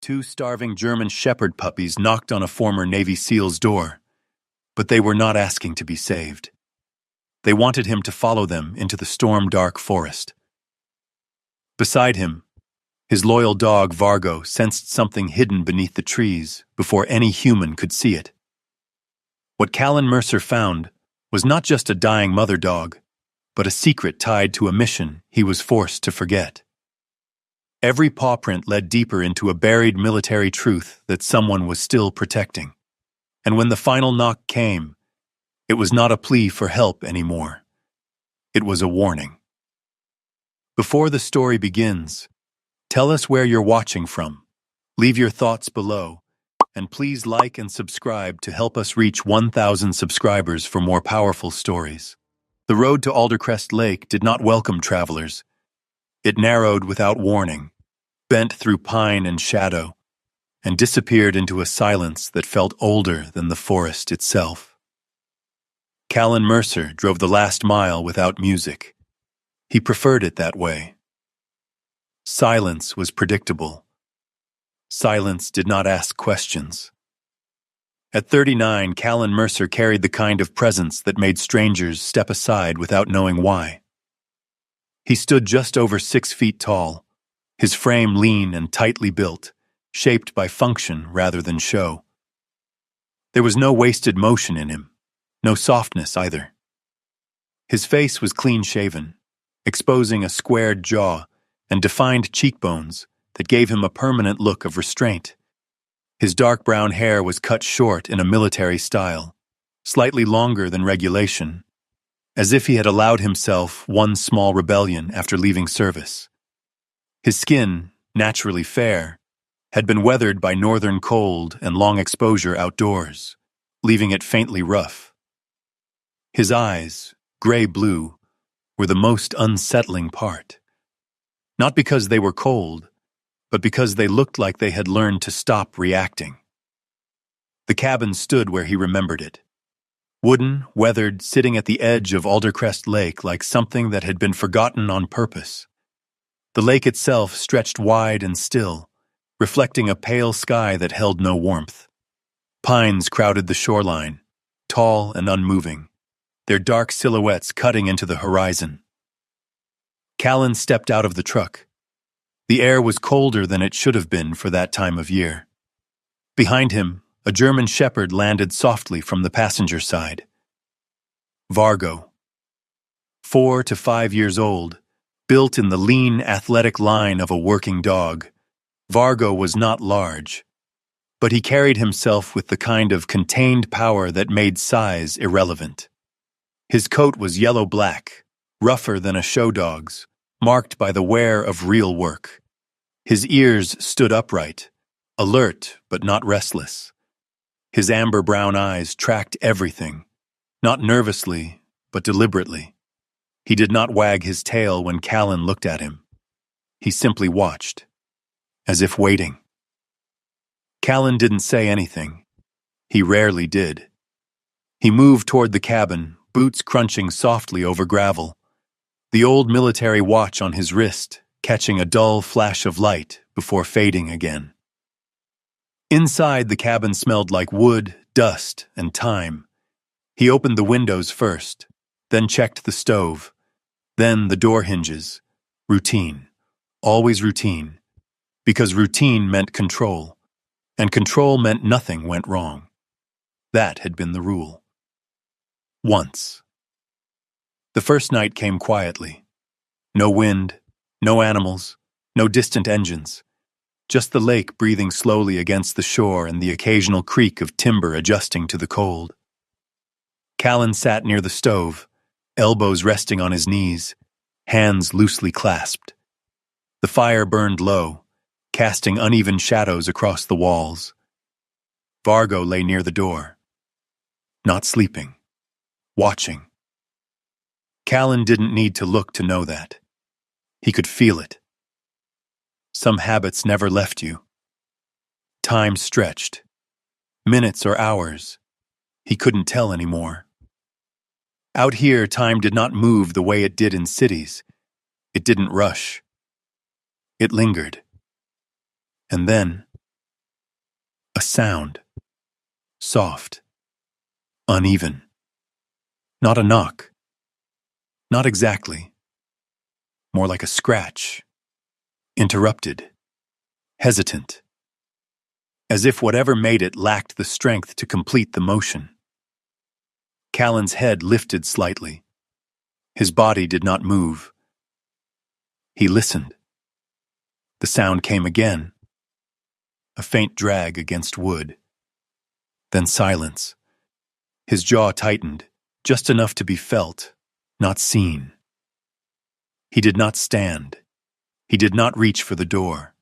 Two starving German shepherd puppies knocked on a former Navy SEAL's door, but they were not asking to be saved. They wanted him to follow them into the storm-dark forest. Beside him, his loyal dog Vargo sensed something hidden beneath the trees before any human could see it. What Callan Mercer found was not just a dying mother dog, but a secret tied to a mission he was forced to forget. Every paw print led deeper into a buried military truth that someone was still protecting. And when the final knock came, it was not a plea for help anymore. It was a warning. Before the story begins, tell us where you're watching from. Leave your thoughts below, and please like and subscribe to help us reach 1,000 subscribers for more powerful stories. The road to Aldercrest Lake did not welcome travelers. It narrowed without warning, bent through pine and shadow, and disappeared into a silence that felt older than the forest itself. Callan Mercer drove the last mile without music. He preferred it that way. Silence was predictable. Silence did not ask questions. At 39, Callan Mercer carried the kind of presence that made strangers step aside without knowing why. He stood just over 6 feet tall, his frame lean and tightly built, shaped by function rather than show. There was no wasted motion in him, no softness either. His face was clean-shaven, exposing a squared jaw and defined cheekbones that gave him a permanent look of restraint. His dark brown hair was cut short in a military style, slightly longer than regulation, as if he had allowed himself one small rebellion after leaving service. His skin, naturally fair, had been weathered by northern cold and long exposure outdoors, leaving it faintly rough. His eyes, gray-blue, were the most unsettling part. Not because they were cold, but because they looked like they had learned to stop reacting. The cabin stood where he remembered it. Wooden, weathered, sitting at the edge of Aldercrest Lake like something that had been forgotten on purpose. The lake itself stretched wide and still, reflecting a pale sky that held no warmth. Pines crowded the shoreline, tall and unmoving, their dark silhouettes cutting into the horizon. Callan stepped out of the truck. The air was colder than it should have been for that time of year. Behind him, a German shepherd landed softly from the passenger side. Vargo. 4 to 5 years old, built in the lean, athletic line of a working dog, Vargo was not large, but he carried himself with the kind of contained power that made size irrelevant. His coat was yellow-black, rougher than a show dog's, marked by the wear of real work. His ears stood upright, alert but not restless. His amber-brown eyes tracked everything, not nervously, but deliberately. He did not wag his tail when Callan looked at him. He simply watched, as if waiting. Callan didn't say anything. He rarely did. He moved toward the cabin, boots crunching softly over gravel, the old military watch on his wrist catching a dull flash of light before fading again. Inside, the cabin smelled like wood, dust, and time. He opened the windows first, then checked the stove, then the door hinges. Routine. Always routine. Because routine meant control, and control meant nothing went wrong. That had been the rule. Once. The first night came quietly. No wind, no animals, no distant engines. Just the lake breathing slowly against the shore and the occasional creak of timber adjusting to the cold. Callan sat near the stove, elbows resting on his knees, hands loosely clasped. The fire burned low, casting uneven shadows across the walls. Vargo lay near the door, not sleeping, watching. Callan didn't need to look to know that. He could feel it. Some habits never left you. Time stretched. Minutes or hours. He couldn't tell anymore. Out here, time did not move the way it did in cities. It didn't rush. It lingered. And then, sound. Soft. Uneven. Not a knock. Not exactly. More like a scratch. Interrupted. Hesitant. As if whatever made it lacked the strength to complete the motion. Callan's head lifted slightly. His body did not move. He listened. The sound came again. A faint drag against wood. Then silence. His jaw tightened, just enough to be felt, not seen. He did not stand. He did not reach for the door.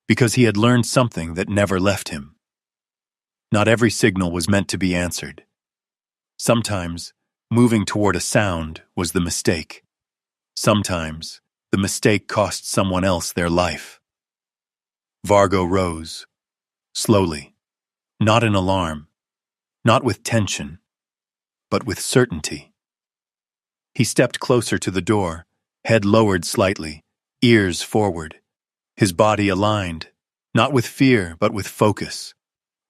Because he had learned something that never left him. Not every signal was meant to be answered. Sometimes, moving toward a sound was the mistake. Sometimes, the mistake cost someone else their life. Vargo rose, slowly, not in alarm, not with tension, but with certainty. He stepped closer to the door, head lowered slightly, ears forward, his body aligned, not with fear, but with focus.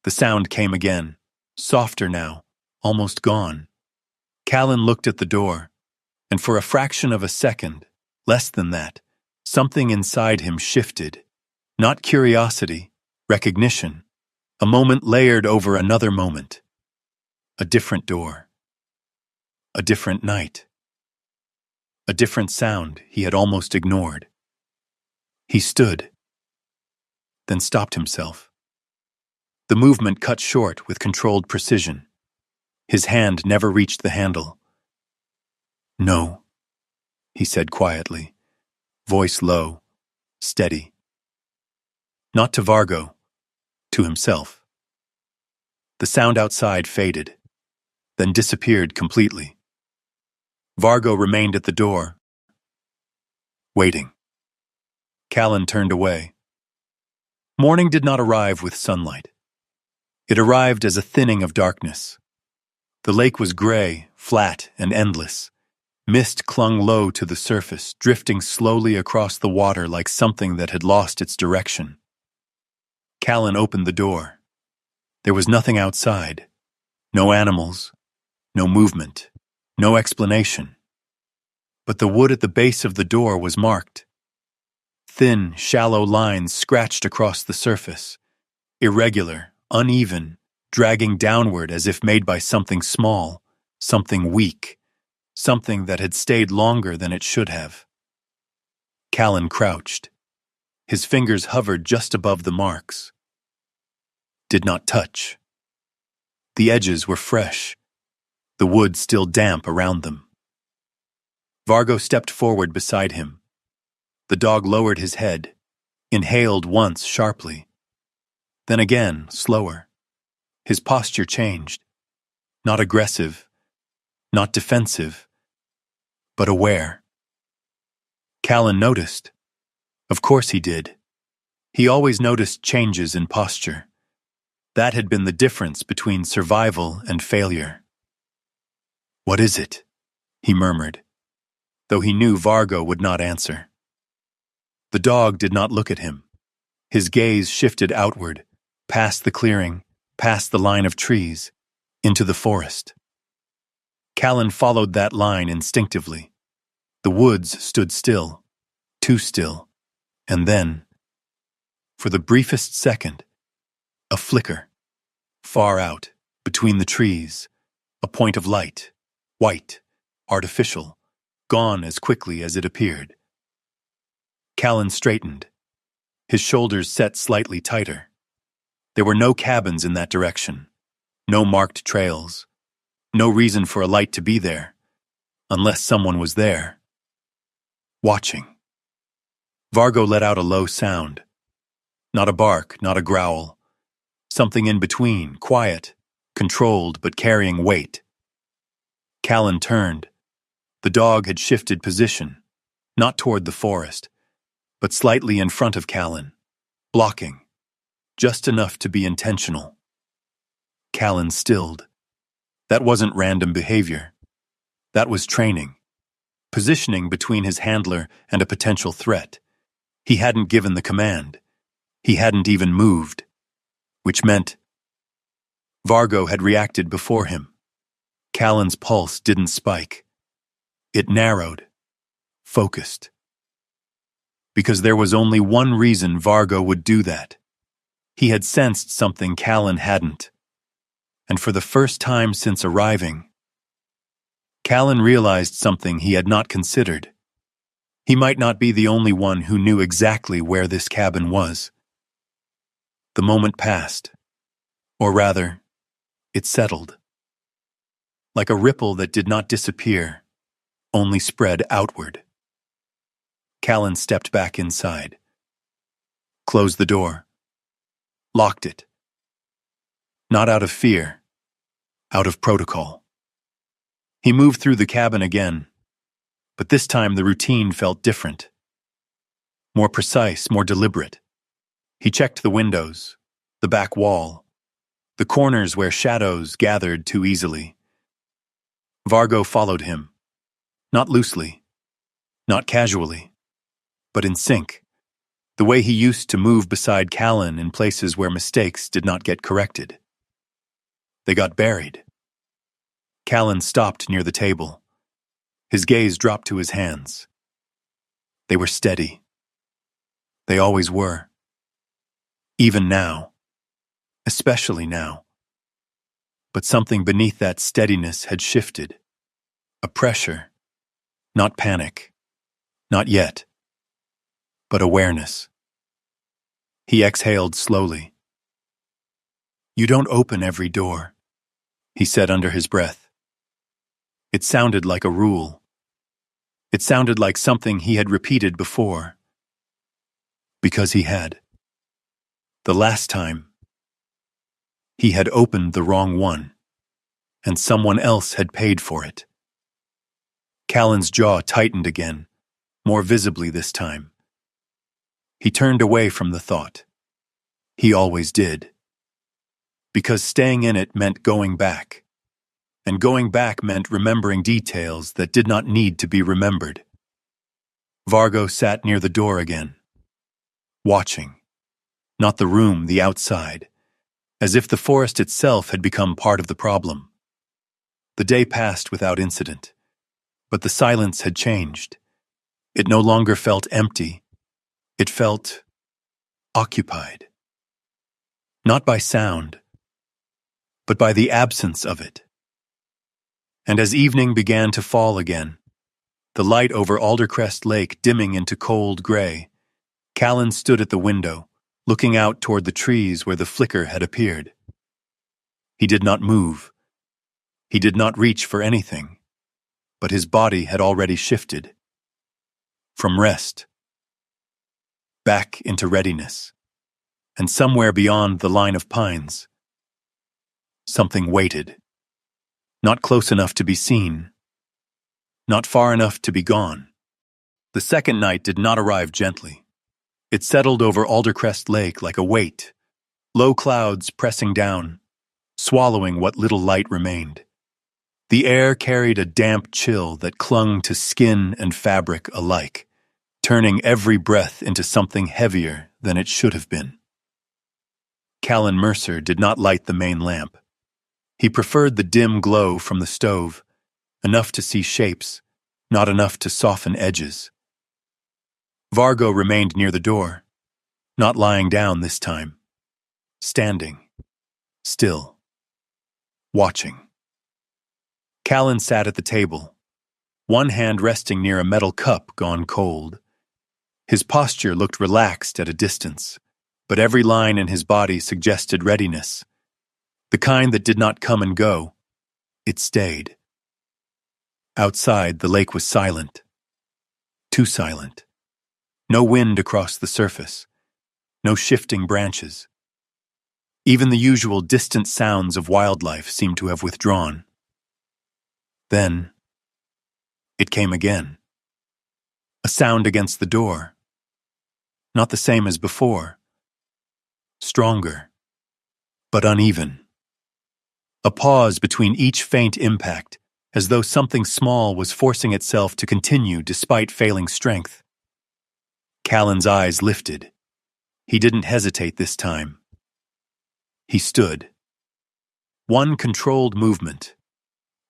The sound came again, softer now, almost gone. Callan looked at the door, and for a fraction of a second, less than that, something inside him shifted. Not curiosity, recognition. A moment layered over another moment. A different door. A different night. A different sound he had almost ignored. He stood, then stopped himself. The movement cut short with controlled precision. His hand never reached the handle. "No," he said quietly, voice low, steady. Not to Vargo, to himself. The sound outside faded, then disappeared completely. Vargo remained at the door, waiting. Callan turned away. Morning did not arrive with sunlight. It arrived as a thinning of darkness. The lake was gray, flat, and endless. Mist clung low to the surface, drifting slowly across the water like something that had lost its direction. Callan opened the door. There was nothing outside. No animals, no movement, no explanation. But the wood at the base of the door was marked. Thin, shallow lines scratched across the surface, irregular, uneven, dragging downward as if made by something small, something weak, something that had stayed longer than it should have. Callan crouched. His fingers hovered just above the marks. Did not touch. The edges were fresh, the wood still damp around them. Vargo stepped forward beside him. The dog lowered his head, inhaled once sharply, then again slower. His posture changed. Not aggressive, not defensive, but aware. Callan noticed. Of course he did. He always noticed changes in posture. That had been the difference between survival and failure. "What is it?" he murmured, though he knew Vargo would not answer. The dog did not look at him. His gaze shifted outward, past the clearing, past the line of trees, into the forest. Callan followed that line instinctively. The woods stood still, too still, and then, for the briefest second, a flicker. Far out, between the trees, a point of light, white, artificial, gone as quickly as it appeared. Callan straightened. His shoulders set slightly tighter. There were no cabins in that direction, no marked trails, no reason for a light to be there, unless someone was there. Watching. Vargo let out a low sound. Not a bark, not a growl. Something in between, quiet, controlled but carrying weight. Callan turned. The dog had shifted position, not toward the forest, but slightly in front of Callan, blocking, just enough to be intentional. Callan stilled. That wasn't random behavior. That was training. Positioning between his handler and a potential threat. He hadn't given the command. He hadn't even moved. which meant Vargo had reacted before him. Callan's pulse didn't spike. It narrowed, focused. Because there was only one reason Vargo would do that. He had sensed something Callan hadn't. And for the first time since arriving, Callan realized something he had not considered. He might not be the only one who knew exactly where this cabin was. The moment passed. Or rather, it settled. Like a ripple that did not disappear, only spread outward. Callan stepped back inside, closed the door, locked it. Not out of fear, out of protocol. He moved through the cabin again, but this time the routine felt different. More precise, more deliberate. He checked the windows, the back wall, the corners where shadows gathered too easily. Vargo followed him, not loosely, not casually, but in sync, the way he used to move beside Callan in places where mistakes did not get corrected. They got buried. Callan stopped near the table. His gaze dropped to his hands. They were steady. They always were. Even now. Especially now. But something beneath that steadiness had shifted. A pressure. Not panic. Not yet. But awareness. He exhaled slowly. "You don't open every door," he said under his breath. It sounded like a rule. It sounded like something he had repeated before. Because he had. The last time, he had opened the wrong one, and someone else had paid for it. Callan's jaw tightened again, more visibly this time. He turned away from the thought. He always did. Because staying in it meant going back. And going back meant remembering details that did not need to be remembered. Vargo sat near the door again, watching. Not the room, the outside, as if the forest itself had become part of the problem. The day passed without incident, but the silence had changed. It no longer felt empty. It felt occupied. Not by sound, but by the absence of it. And as evening began to fall again, the light over Aldercrest Lake dimming into cold gray, Callan stood at the window, looking out toward the trees where the flicker had appeared. He did not move. He did not reach for anything, but his body had already shifted. From rest, back into readiness, and somewhere beyond the line of pines, something waited. Not close enough to be seen, not far enough to be gone. The second night did not arrive gently. It settled over Aldercrest Lake like a weight, low clouds pressing down, swallowing what little light remained. The air carried a damp chill that clung to skin and fabric alike, turning every breath into something heavier than it should have been. Callan Mercer did not light the main lamp. He preferred the dim glow from the stove, enough to see shapes, not enough to soften edges. Vargo remained near the door, not lying down this time, standing, still, watching. Callan sat at the table, one hand resting near a metal cup gone cold. His posture looked relaxed at a distance, but every line in his body suggested readiness. The kind that did not come and go. It stayed. Outside, the lake was silent. Too silent. No wind across the surface. No shifting branches. Even the usual distant sounds of wildlife seemed to have withdrawn. Then, it came again. A sound against the door. Not the same as before. Stronger, but uneven. A pause between each faint impact, as though something small was forcing itself to continue despite failing strength. Callan's eyes lifted. He didn't hesitate this time. He stood. One controlled movement.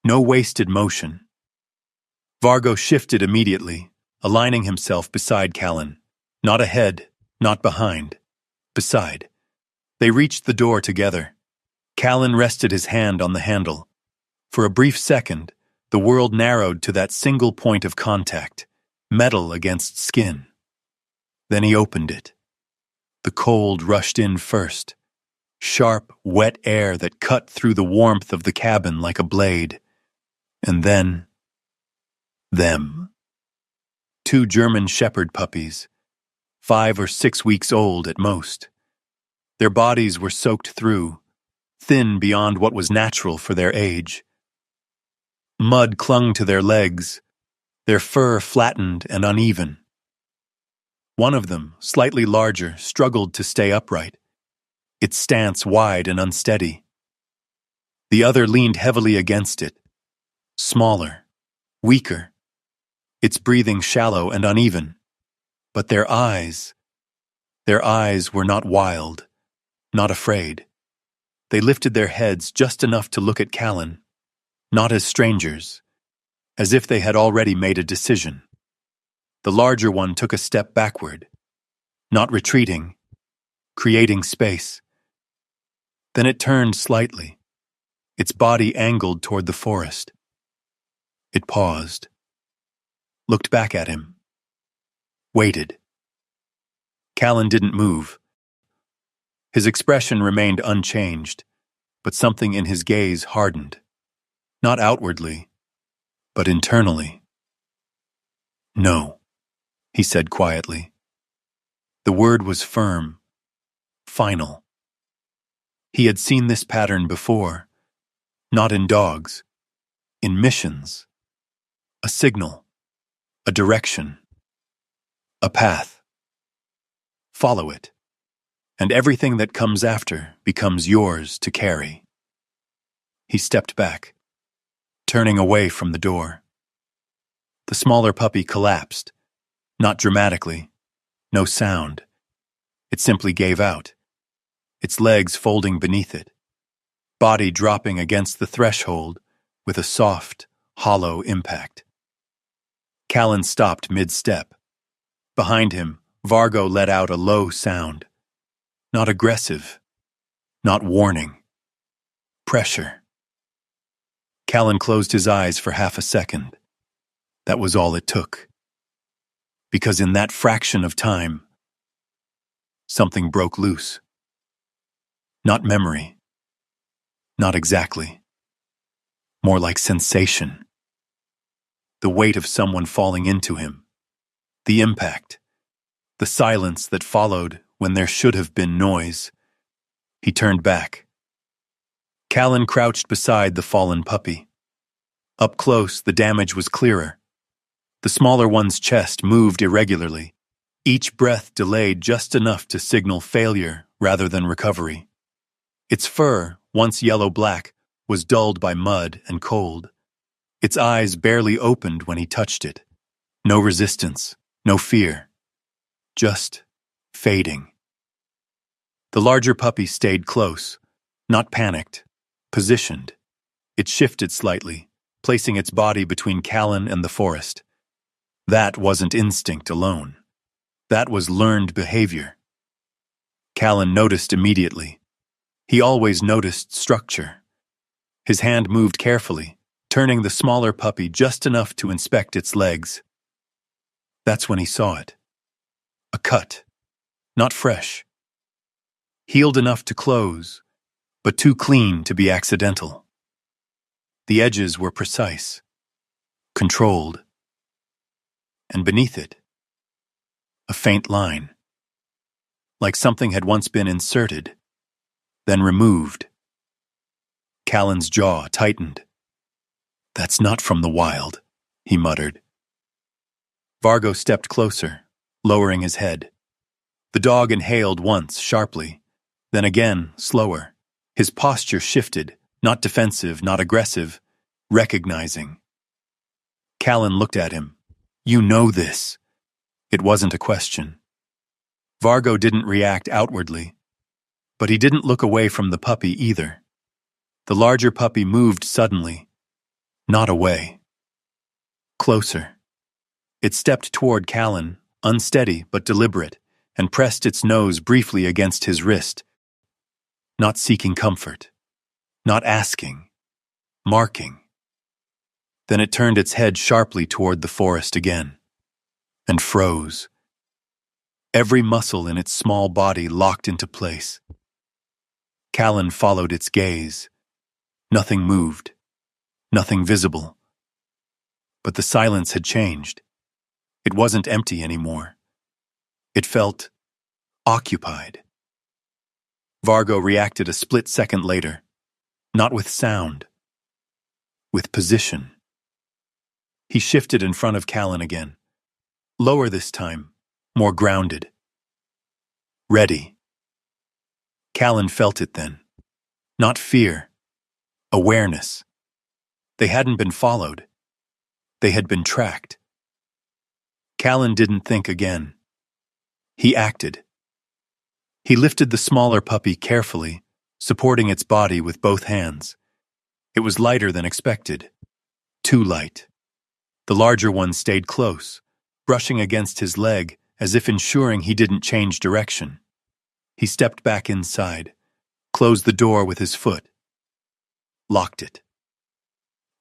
No wasted motion. Vargo shifted immediately, aligning himself beside Callan. Not ahead, not behind. Beside. They reached the door together. Callan rested his hand on the handle. For a brief second, the world narrowed to that single point of contact, metal against skin. Then he opened it. The cold rushed in first. Sharp, wet air that cut through the warmth of the cabin like a blade. And then, them. 2 German shepherd puppies, 5 or 6 weeks old at most. Their bodies were soaked through, thin beyond what was natural for their age. Mud clung to their legs, their fur flattened and uneven. One of them, slightly larger, struggled to stay upright, its stance wide and unsteady. The other leaned heavily against it, smaller, weaker, its breathing shallow and uneven. But their eyes were not wild, not afraid. They lifted their heads just enough to look at Callan, not as strangers, as if they had already made a decision. The larger one took a step backward, not retreating, creating space. Then it turned slightly, its body angled toward the forest. It paused, looked back at him, waited. Callan didn't move. His expression remained unchanged, but something in his gaze hardened. Not outwardly, but internally. "No," he said quietly. The word was firm, final. He had seen this pattern before, not in dogs, in missions. A signal, a direction, a path. Follow it, and everything that comes after becomes yours to carry. He stepped back, turning away from the door. The smaller puppy collapsed, not dramatically, no sound. It simply gave out, its legs folding beneath it, body dropping against the threshold with a soft, hollow impact. Callan stopped mid-step. Behind him, Vargo let out a low sound. Not aggressive, not warning. Pressure. Callan closed his eyes for half a second. That was all it took. Because in that fraction of time, something broke loose. Not memory. Not exactly. More like sensation. The weight of someone falling into him. The impact. The silence that followed when there should have been noise. He turned back. Callan crouched beside the fallen puppy. Up close, the damage was clearer. The smaller one's chest moved irregularly, each breath delayed just enough to signal failure rather than recovery. Its fur, once yellow-black, was dulled by mud and cold. Its eyes barely opened when he touched it. No resistance, no fear. Just fading. The larger puppy stayed close, not panicked, positioned. It shifted slightly, placing its body between Callan and the forest. That wasn't instinct alone. That was learned behavior. Callan noticed immediately. He always noticed structure. His hand moved carefully, turning the smaller puppy just enough to inspect its legs. That's when he saw it. A cut. Not fresh. Healed enough to close, but too clean to be accidental. The edges were precise, controlled. And beneath it, a faint line. Like something had once been inserted, then removed. Callan's jaw tightened. "That's not from the wild," he muttered. Vargo stepped closer, lowering his head. The dog inhaled once, sharply, then again, slower. His posture shifted, not defensive, not aggressive, recognizing. Callan looked at him. "You know this." It wasn't a question. Vargo didn't react outwardly. But he didn't look away from the puppy either. The larger puppy moved suddenly, not away. Closer. It stepped toward Callan, unsteady but deliberate, and pressed its nose briefly against his wrist. Not seeking comfort. Not asking. Marking. Then it turned its head sharply toward the forest again, and froze. Every muscle in its small body locked into place. Callan followed its gaze. Nothing moved. Nothing visible. But the silence had changed. It wasn't empty anymore. It felt occupied. Vargo reacted a split second later, not with sound, with position. He shifted in front of Callan again, lower this time, more grounded. Ready. Callan felt it then. Not fear, awareness. They hadn't been followed. They had been tracked. Callan didn't think again. He acted. He lifted the smaller puppy carefully, supporting its body with both hands. It was lighter than expected. Too light. The larger one stayed close, brushing against his leg as if ensuring he didn't change direction. He stepped back inside, closed the door with his foot, locked it.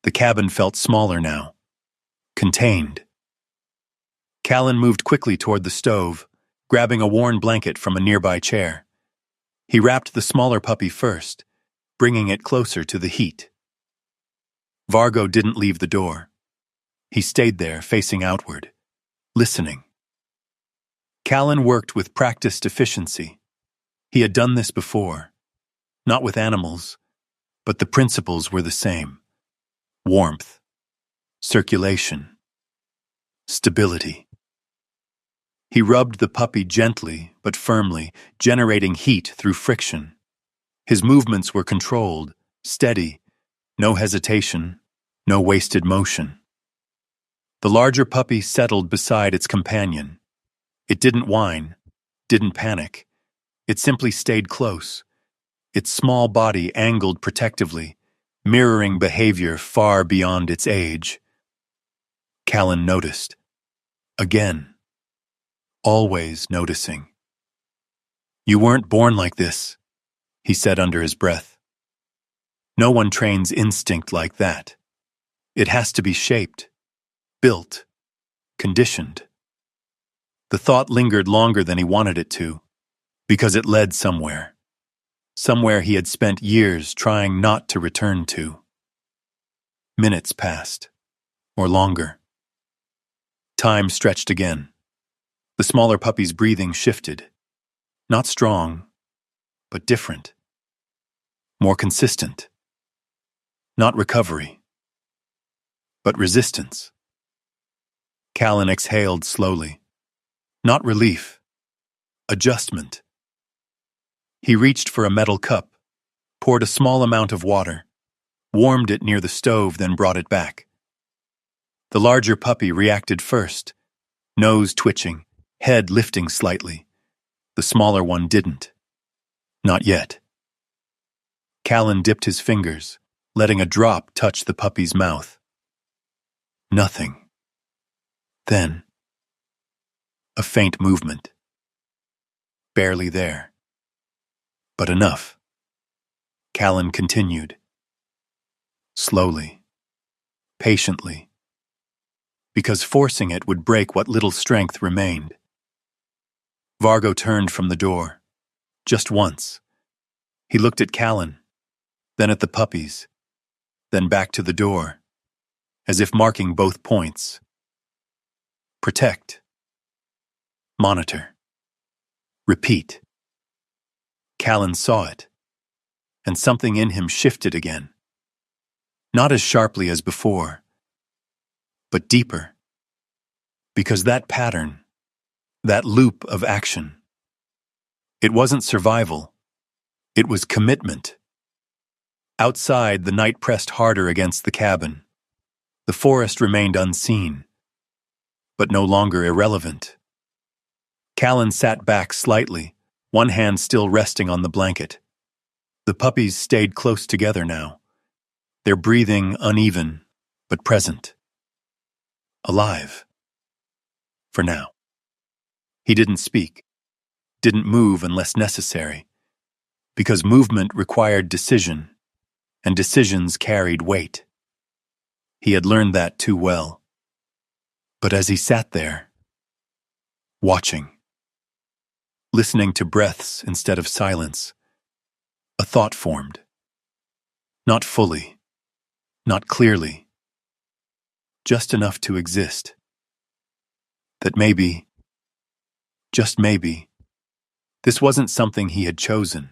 The cabin felt smaller now, contained. Callan moved quickly toward the stove, grabbing a worn blanket from a nearby chair. He wrapped the smaller puppy first, bringing it closer to the heat. Vargo didn't leave the door. He stayed there, facing outward, listening. Callan worked with practiced efficiency. He had done this before, not with animals, but the principles were the same. Warmth, circulation, stability. He rubbed the puppy gently but firmly, generating heat through friction. His movements were controlled, steady, no hesitation, no wasted motion. The larger puppy settled beside its companion. It didn't whine, didn't panic. It simply stayed close, its small body angled protectively, mirroring behavior far beyond its age. Callan noticed. Again. Always noticing. "You weren't born like this," he said under his breath. "No one trains instinct like that. It has to be shaped, built, conditioned." The thought lingered longer than he wanted it to, because it led somewhere. Somewhere he had spent years trying not to return to. Minutes passed, or longer. Time stretched again. The smaller puppy's breathing shifted. Not strong, but different. More consistent. Not recovery, but resistance. Callan exhaled slowly. Not relief. Adjustment. He reached for a metal cup, poured a small amount of water, warmed it near the stove, then brought it back. The larger puppy reacted first, nose twitching, head lifting slightly. The smaller one didn't. Not yet. Callan dipped his fingers, letting a drop touch the puppy's mouth. Nothing. Then, a faint movement. Barely there. But enough. Callan continued. Slowly. Patiently. Because forcing it would break what little strength remained. Vargo turned from the door. Just once. He looked at Callan, then at the puppies, then back to the door, as if marking both points. Protect. Monitor. Repeat. Callan saw it, and something in him shifted again. Not as sharply as before, but deeper. Because that pattern, that loop of action, it wasn't survival, it was commitment. Outside, the night pressed harder against the cabin. The forest remained unseen, but no longer irrelevant. Callan sat back slightly, one hand still resting on the blanket. The puppies stayed close together now, their breathing uneven but present. Alive. For now. He didn't speak, didn't move unless necessary, because movement required decision, and decisions carried weight. He had learned that too well. But as he sat there, watching, listening to breaths instead of silence, a thought formed. Not fully, not clearly, just enough to exist. That maybe, just maybe, this wasn't something he had chosen.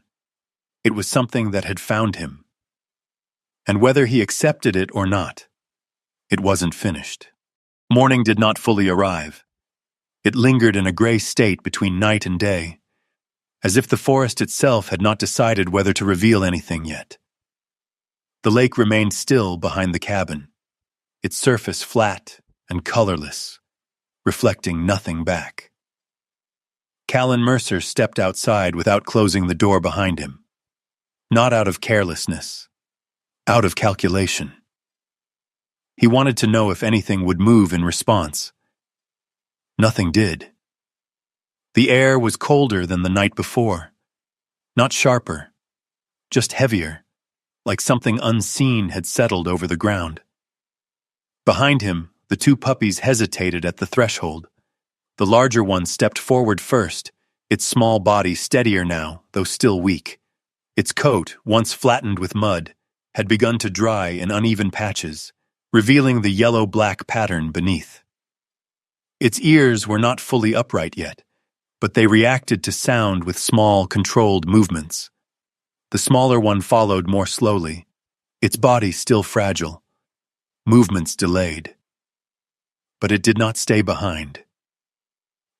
It was something that had found him. And whether he accepted it or not, it wasn't finished. Morning did not fully arrive. It lingered in a gray state between night and day, as if the forest itself had not decided whether to reveal anything yet. The lake remained still behind the cabin, its surface flat and colorless, reflecting nothing back. Callan Mercer stepped outside without closing the door behind him. Not out of carelessness, out of calculation. He wanted to know if anything would move in response. Nothing did. The air was colder than the night before. Not sharper, just heavier, like something unseen had settled over the ground. Behind him, the two puppies hesitated at the threshold. The larger one stepped forward first, its small body steadier now, though still weak. Its coat, once flattened with mud, had begun to dry in uneven patches, revealing the yellow-black pattern beneath. Its ears were not fully upright yet, but they reacted to sound with small, controlled movements. The smaller one followed more slowly, its body still fragile, movements delayed. But it did not stay behind.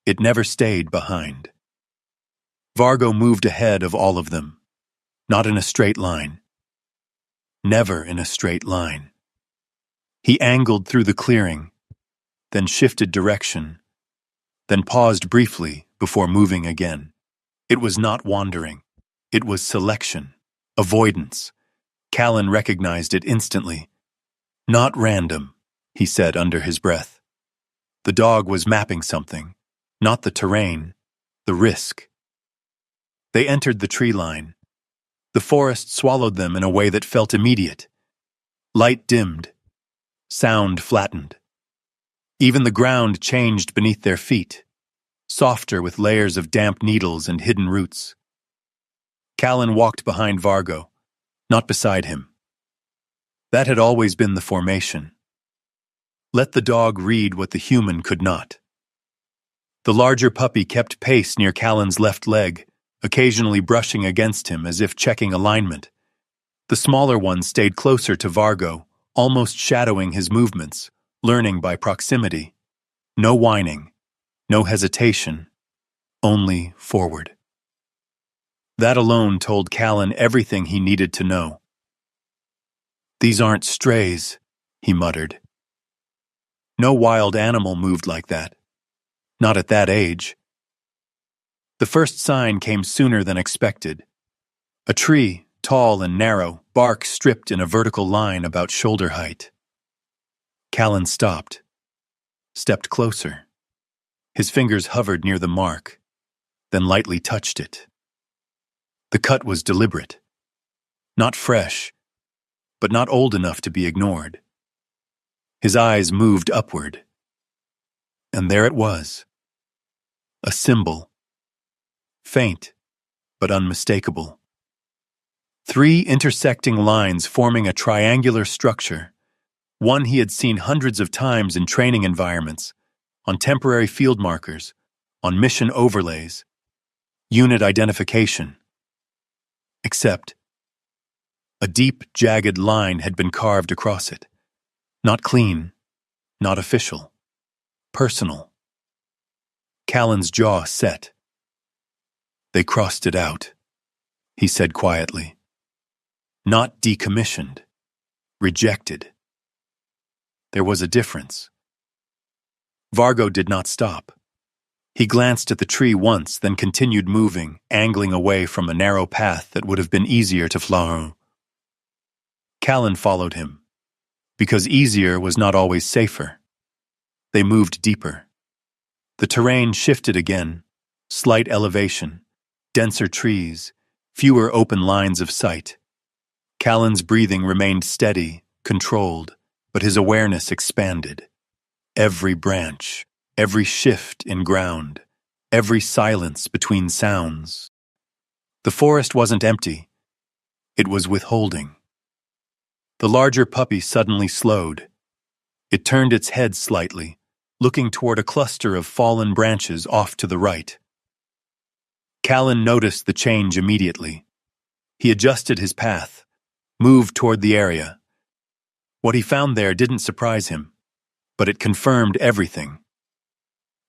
It never stayed behind. Vargo moved ahead of all of them, not in a straight line. Never in a straight line. He angled through the clearing, then shifted direction, then paused briefly before moving again. It was not wandering. It was selection, avoidance. Callan recognized it instantly. Not random, he said under his breath. The dog was mapping something, not the terrain, the risk. They entered the tree line. The forest swallowed them in a way that felt immediate. Light dimmed. Sound flattened. Even the ground changed beneath their feet, softer with layers of damp needles and hidden roots. Callan walked behind Vargo, not beside him. That had always been the formation. Let the dog read what the human could not. The larger puppy kept pace near Callan's left leg, occasionally brushing against him as if checking alignment. The smaller one stayed closer to Vargo, almost shadowing his movements, learning by proximity. No whining, no hesitation, only forward. That alone told Callan everything he needed to know. These aren't strays, he muttered. No wild animal moved like that. Not at that age. The first sign came sooner than expected. A tree, tall and narrow, bark stripped in a vertical line about shoulder height. Callan stopped, stepped closer. His fingers hovered near the mark, then lightly touched it. The cut was deliberate. Not fresh, but not old enough to be ignored. His eyes moved upward. And there it was. A symbol. Faint, but unmistakable. 3 intersecting lines forming a triangular structure, one he had seen hundreds of times in training environments, on temporary field markers, on mission overlays, unit identification. Except, a deep, jagged line had been carved across it. Not clean, not official, personal. Callan's jaw set. They crossed it out, he said quietly. Not decommissioned, rejected. There was a difference. Vargo did not stop. He glanced at the tree once, then continued moving, angling away from a narrow path that would have been easier to follow. Callan followed him, because easier was not always safer. They moved deeper. The terrain shifted again, slight elevation, denser trees, fewer open lines of sight. Callan's breathing remained steady, controlled, but his awareness expanded. Every branch, every shift in ground, every silence between sounds. The forest wasn't empty. It was withholding. The larger puppy suddenly slowed. It turned its head slightly, looking toward a cluster of fallen branches off to the right. Callan noticed the change immediately. He adjusted his path, moved toward the area. What he found there didn't surprise him, but it confirmed everything.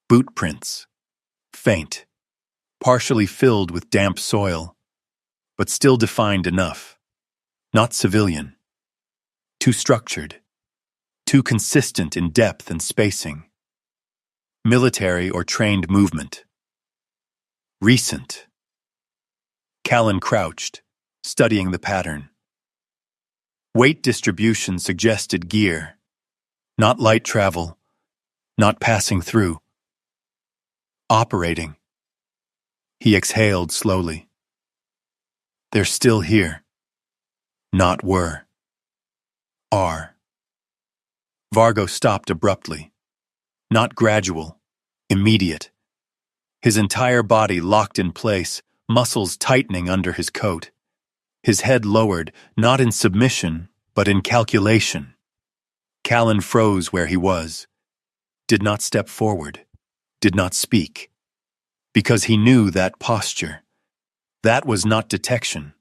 Boot prints, faint, partially filled with damp soil, but still defined enough. Not civilian. Too structured. Too consistent in depth and spacing. Military or trained movement. Recent. Callan crouched, studying the pattern. Weight distribution suggested gear. Not light travel. Not passing through. Operating. He exhaled slowly. They're still here. Not were. Are. Vargo stopped abruptly. Not gradual. Immediate. His entire body locked in place, muscles tightening under his coat. His head lowered, not in submission, but in calculation. Callan froze where he was. Did not step forward. Did not speak. Because he knew that posture. That was not detection.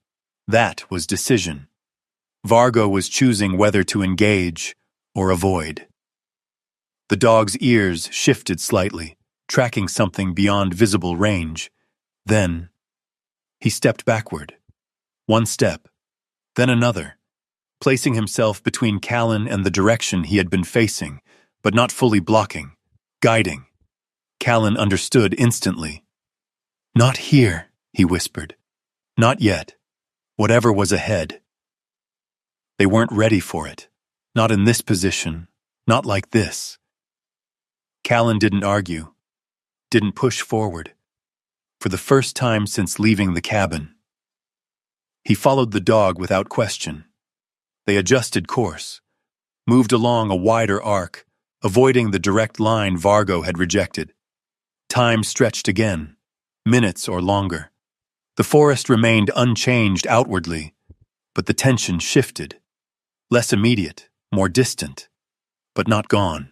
That was decision. Vargo was choosing whether to engage or avoid. The dog's ears shifted slightly, tracking something beyond visible range. Then, he stepped backward. One step, then another, placing himself between Callan and the direction he had been facing, but not fully blocking, guiding. Callan understood instantly. Not here, he whispered. Not yet. Whatever was ahead. They weren't ready for it. Not in this position. Not like this. Callan didn't argue. Didn't push forward. For the first time since leaving the cabin. He followed the dog without question. They adjusted course. Moved along a wider arc, avoiding the direct line Vargo had rejected. Time stretched again. Minutes or longer. The forest remained unchanged outwardly, but the tension shifted. Less immediate, more distant, but not gone.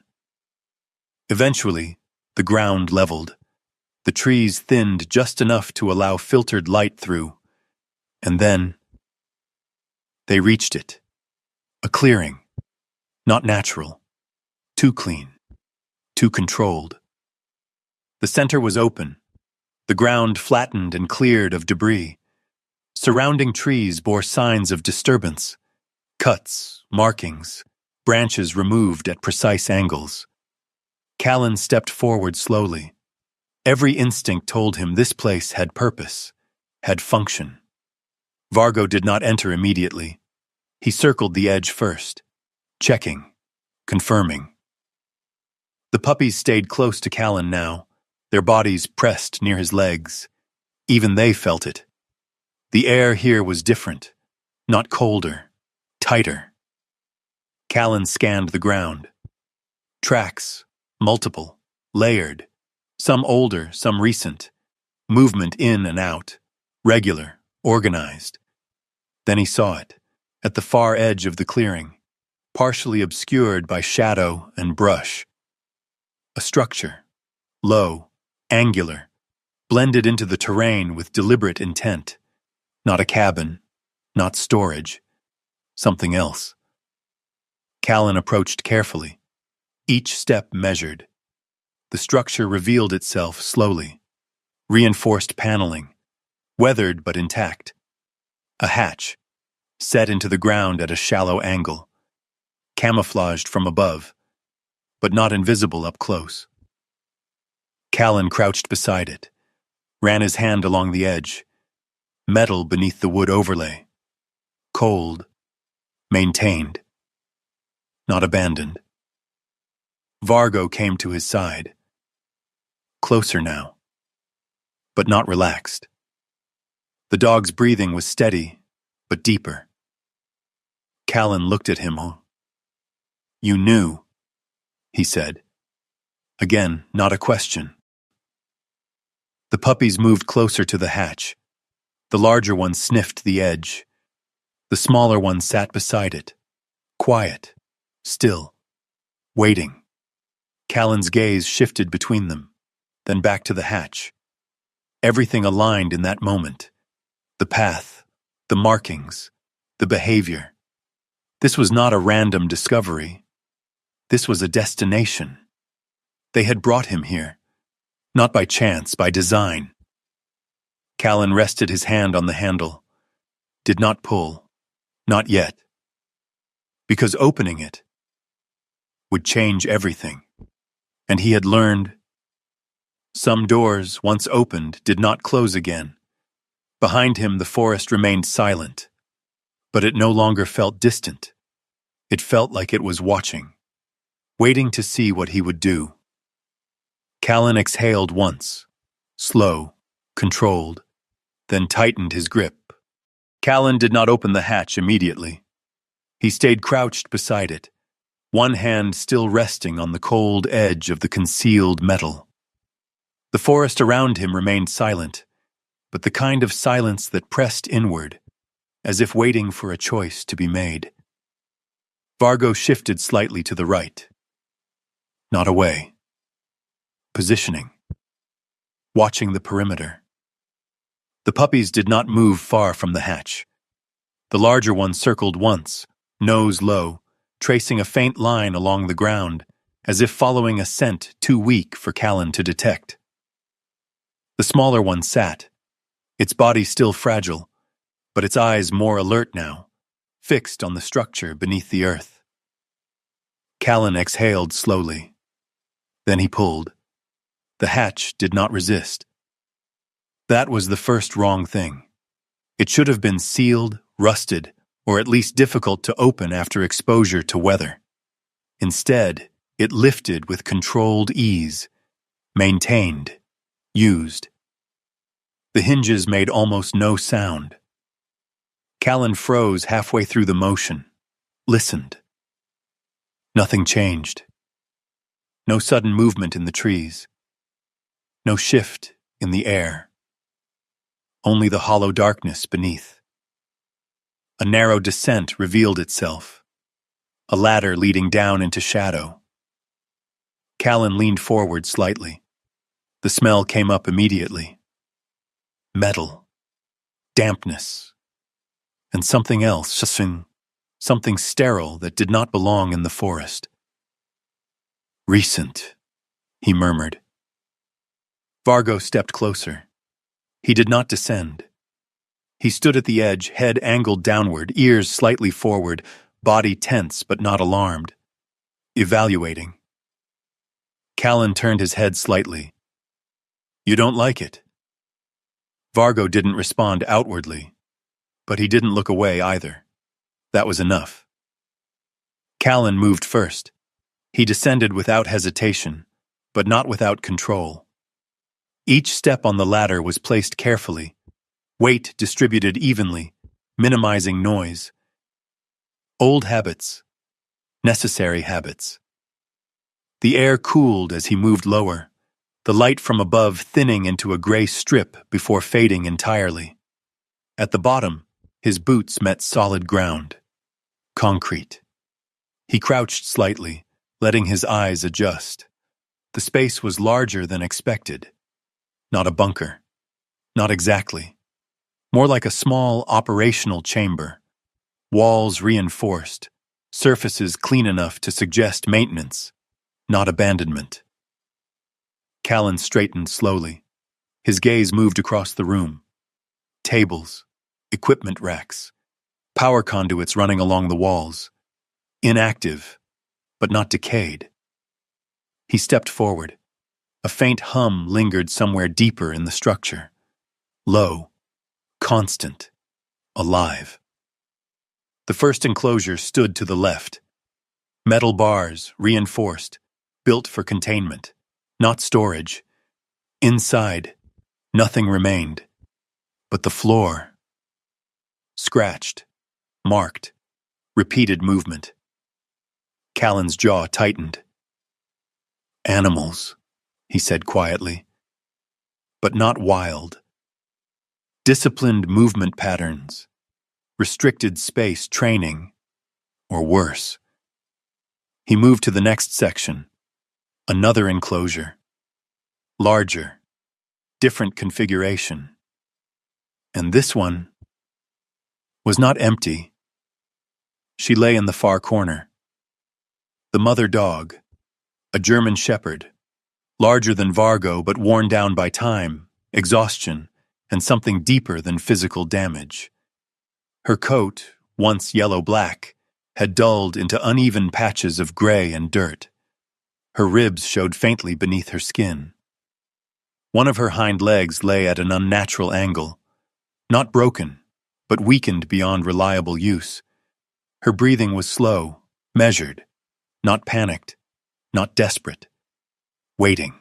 Eventually, the ground leveled. The trees thinned just enough to allow filtered light through. And then, they reached it. A clearing. Not natural. Too clean. Too controlled. The center was open. The ground flattened and cleared of debris. Surrounding trees bore signs of disturbance. Cuts, markings, branches removed at precise angles. Callan stepped forward slowly. Every instinct told him this place had purpose, had function. Vargo did not enter immediately. He circled the edge first, checking, confirming. The puppies stayed close to Callan now, their bodies pressed near his legs. Even they felt it. The air here was different, not colder, tighter. Callan scanned the ground. Tracks, multiple, layered, some older, some recent. Movement in and out, regular, organized. Then he saw it, at the far edge of the clearing, partially obscured by shadow and brush. A structure, low, angular, blended into the terrain with deliberate intent. Not a cabin, not storage, something else. Callan approached carefully, each step measured. The structure revealed itself slowly. Reinforced paneling, weathered but intact. A hatch, set into the ground at a shallow angle, camouflaged from above, but not invisible up close. Callan crouched beside it, ran his hand along the edge. Metal beneath the wood overlay. Cold. Maintained. Not abandoned. Vargo came to his side. Closer now. But not relaxed. The dog's breathing was steady, but deeper. Callan looked at him. "You knew," he said. Again, not a question. The puppies moved closer to the hatch. The larger one sniffed the edge. The smaller one sat beside it, quiet, still, waiting. Callan's gaze shifted between them, then back to the hatch. Everything aligned in that moment. The path, the markings, the behavior. This was not a random discovery. This was a destination. They had brought him here, not by chance, by design. Callan rested his hand on the handle, did not pull, not yet. Because opening it would change everything. And he had learned some doors, once opened, did not close again. Behind him, the forest remained silent, but it no longer felt distant. It felt like it was watching, waiting to see what he would do. Callan exhaled once, slow, controlled, then tightened his grip. Callan did not open the hatch immediately. He stayed crouched beside it, one hand still resting on the cold edge of the concealed metal. The forest around him remained silent, but the kind of silence that pressed inward, as if waiting for a choice to be made. Vargo shifted slightly to the right. Not away. Positioning. Watching the perimeter. The puppies did not move far from the hatch. The larger one circled once, nose low, tracing a faint line along the ground, as if following a scent too weak for Callan to detect. The smaller one sat, its body still fragile, but its eyes more alert now, fixed on the structure beneath the earth. Callan exhaled slowly. Then he pulled. The hatch did not resist. That was the first wrong thing. It should have been sealed, rusted, or at least difficult to open after exposure to weather. Instead, it lifted with controlled ease, maintained, used. The hinges made almost no sound. Callan froze halfway through the motion, listened. Nothing changed. No sudden movement in the trees. No shift in the air. Only the hollow darkness beneath. A narrow descent revealed itself, a ladder leading down into shadow. Callan leaned forward slightly. The smell came up immediately. Metal, dampness, and something else, something sterile that did not belong in the forest. Recent, he murmured. Vargo stepped closer. He did not descend. He stood at the edge, head angled downward, ears slightly forward, body tense but not alarmed. Evaluating. Callan turned his head slightly. "You don't like it?" Vargo didn't respond outwardly, but he didn't look away either. That was enough. Callan moved first. He descended without hesitation, but not without control. Each step on the ladder was placed carefully, weight distributed evenly, minimizing noise. Old habits, necessary habits. The air cooled as he moved lower, the light from above thinning into a gray strip before fading entirely. At the bottom, his boots met solid ground. Concrete. He crouched slightly, letting his eyes adjust. The space was larger than expected. Not a bunker. Not exactly. More like a small operational chamber. Walls reinforced, surfaces clean enough to suggest maintenance, not abandonment. Callan straightened slowly. His gaze moved across the room. Tables, equipment racks, power conduits running along the walls. Inactive, but not decayed. He stepped forward. A faint hum lingered somewhere deeper in the structure. Low, constant, alive. The first enclosure stood to the left. Metal bars, reinforced, built for containment, not storage. Inside, nothing remained. But the floor. Scratched, marked, repeated movement. Callan's jaw tightened. Animals, he said quietly. But not wild. Disciplined movement patterns. Restricted space training. Or worse. He moved to the next section. Another enclosure. Larger. Different configuration. And this one was not empty. She lay in the far corner. The mother dog, a German shepherd, larger than Vargo but worn down by time, exhaustion, and something deeper than physical damage. Her coat, once yellow-black, had dulled into uneven patches of gray and dirt. Her ribs showed faintly beneath her skin. One of her hind legs lay at an unnatural angle, not broken, but weakened beyond reliable use. Her breathing was slow, measured, not panicked, not desperate. Waiting.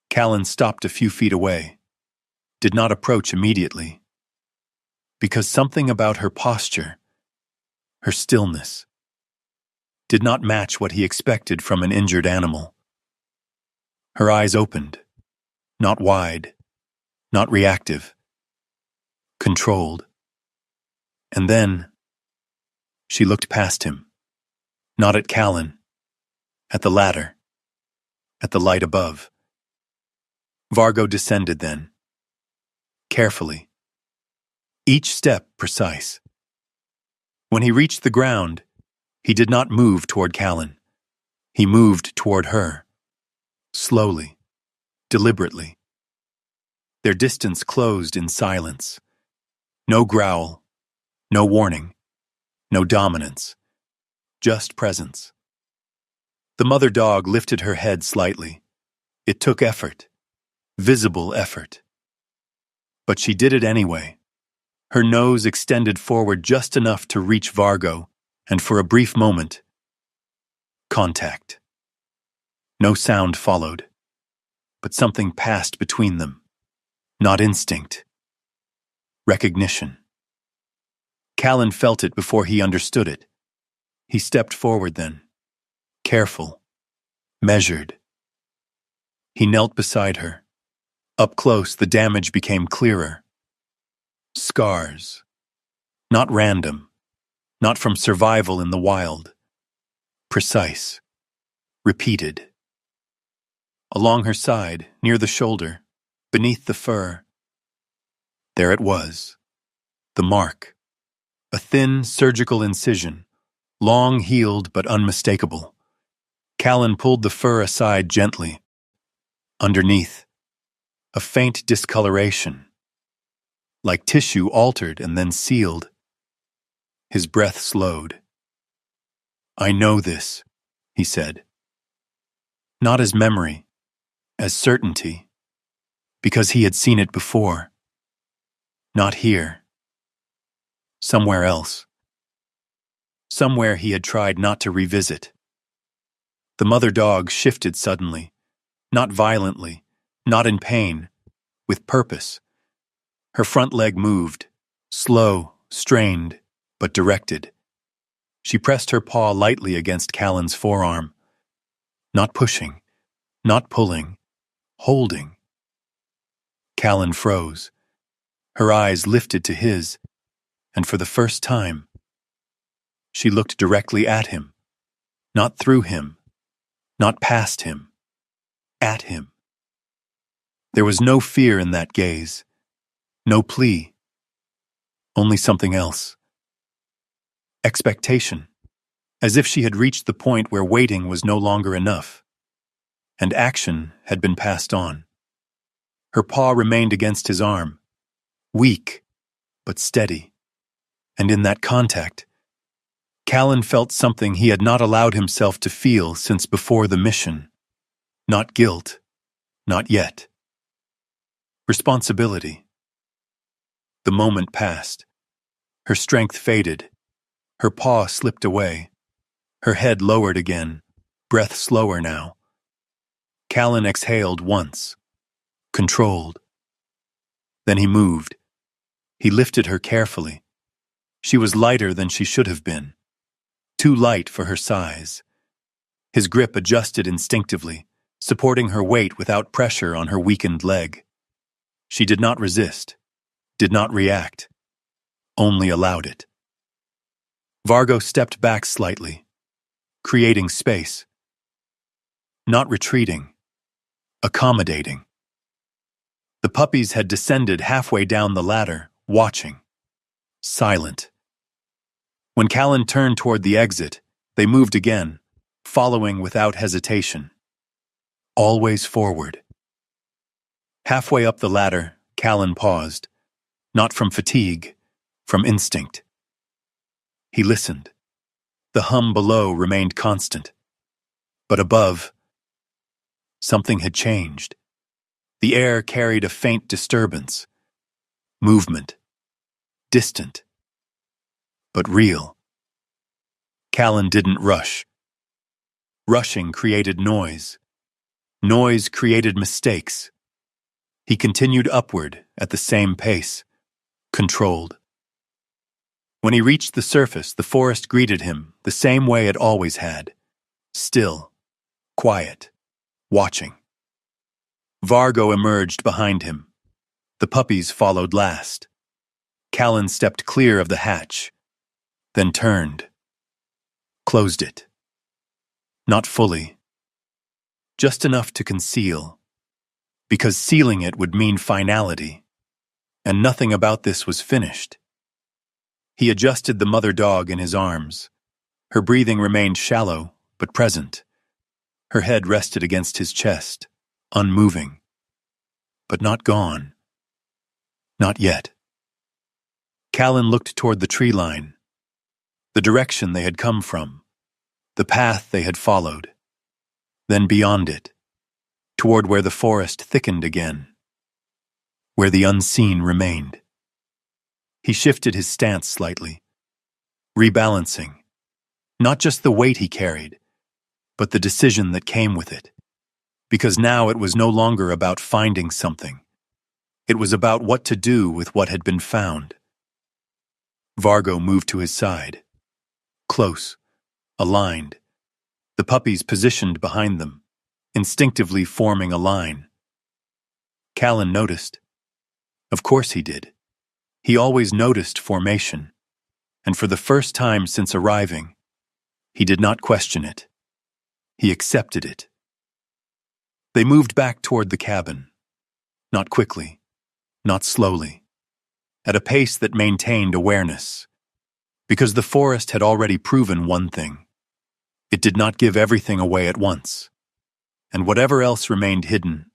Callan stopped a few feet away, did not approach immediately, because something about her posture, her stillness, did not match what he expected from an injured animal. Her eyes opened, not wide, not reactive, controlled. And then, she looked past him, not at Callan, at the ladder, at the light above. Vargo descended then, carefully, each step precise. When he reached the ground, he did not move toward Callan. He moved toward her, slowly, deliberately. Their distance closed in silence. No growl, no warning, no dominance, just presence. The mother dog lifted her head slightly. It took effort, visible effort. But she did it anyway. Her nose extended forward just enough to reach Vargo, and for a brief moment, contact. No sound followed, but something passed between them. Not instinct. Recognition. Callan felt it before he understood it. He stepped forward then, careful, measured. He knelt beside her. Up close, the damage became clearer. Scars. Not random. Not from survival in the wild. Precise. Repeated. Along her side, near the shoulder, beneath the fur. There it was. The mark. A thin surgical incision, long healed but unmistakable. Callan pulled the fur aside gently. Underneath, a faint discoloration, like tissue altered and then sealed. His breath slowed. "I know this," he said. Not as memory, as certainty, because he had seen it before. Not here. Somewhere else. Somewhere he had tried not to revisit. The mother dog shifted suddenly, not violently, not in pain, with purpose. Her front leg moved, slow, strained, but directed. She pressed her paw lightly against Callan's forearm. Not pushing, not pulling, holding. Callan froze. Her eyes lifted to his, and for the first time, she looked directly at him, not through him, not past him, at him. There was no fear in that gaze, no plea, only something else. Expectation, as if she had reached the point where waiting was no longer enough, and action had been passed on. Her paw remained against his arm, weak, but steady. And in that contact, Callan felt something he had not allowed himself to feel since before the mission. Not guilt, Not yet. Responsibility. The moment passed. Her strength faded. Her paw slipped away. Her head lowered again, breath slower now. Callan exhaled once, controlled. Then he moved. He lifted her carefully. She was lighter than she should have been, too light for her size. His grip adjusted instinctively, supporting her weight without pressure on her weakened leg. She did not resist, did not react, only allowed it. Vargo stepped back slightly, creating space. Not retreating, accommodating. The puppies had descended halfway down the ladder, watching, silent. When Callan turned toward the exit, they moved again, following without hesitation. Always forward. Halfway up the ladder, Callan paused, not from fatigue, from instinct. He listened. The hum below remained constant. But above, something had changed. The air carried a faint disturbance. Movement. Distant. But real. Callan didn't rush. Rushing created noise. Noise created mistakes. He continued upward at the same pace, controlled. When he reached the surface, the forest greeted him the same way it always had. Still, quiet, watching. Vargo emerged behind him. The puppies followed last. Callan stepped clear of the hatch, then turned. Closed it. Not fully. Just enough to conceal. Because sealing it would mean finality. And nothing about this was finished. He adjusted the mother dog in his arms. Her breathing remained shallow, but present. Her head rested against his chest, unmoving. But not gone. Not yet. Callan looked toward the tree line. The direction they had come from. The path they had followed. Then beyond it, toward where the forest thickened again. Where the unseen remained. He shifted his stance slightly, rebalancing. Not just the weight he carried, but the decision that came with it. Because now it was no longer about finding something. It was about what to do with what had been found. Vargo moved to his side. Close, aligned. The puppies positioned behind them, instinctively forming a line. Callan noticed. Of course he did. He always noticed formation, and for the first time since arriving, he did not question it. He accepted it. They moved back toward the cabin. Not quickly, not slowly. At a pace that maintained awareness. Because the forest had already proven one thing. It did not give everything away at once. And whatever else remained hidden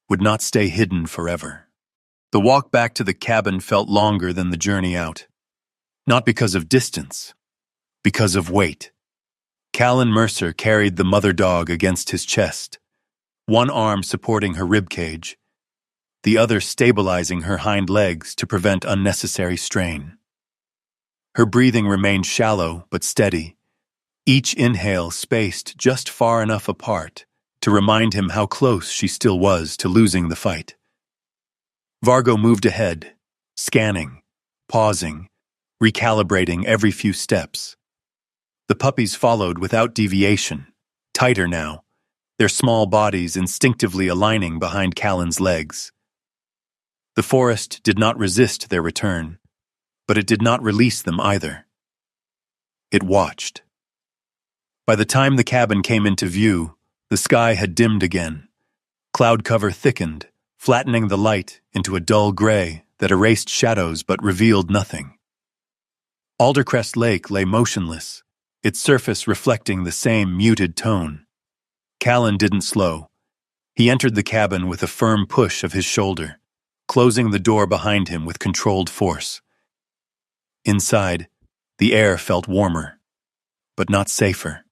would not stay hidden forever. The walk back to the cabin felt longer than the journey out. Not because of distance, because of weight. Callan Mercer carried the mother dog against his chest, one arm supporting her ribcage, the other stabilizing her hind legs to prevent unnecessary strain. Her breathing remained shallow but steady, each inhale spaced just far enough apart to remind him how close she still was to losing the fight. Vargo moved ahead, scanning, pausing, recalibrating every few steps. The puppies followed without deviation, tighter now, their small bodies instinctively aligning behind Callan's legs. The forest did not resist their return, but it did not release them either. It watched. By the time the cabin came into view, the sky had dimmed again. Cloud cover thickened, flattening the light into a dull gray that erased shadows but revealed nothing. Aldercrest Lake lay motionless, its surface reflecting the same muted tone. Callan didn't slow. He entered the cabin with a firm push of his shoulder, closing the door behind him with controlled force. Inside, the air felt warmer, but not safer.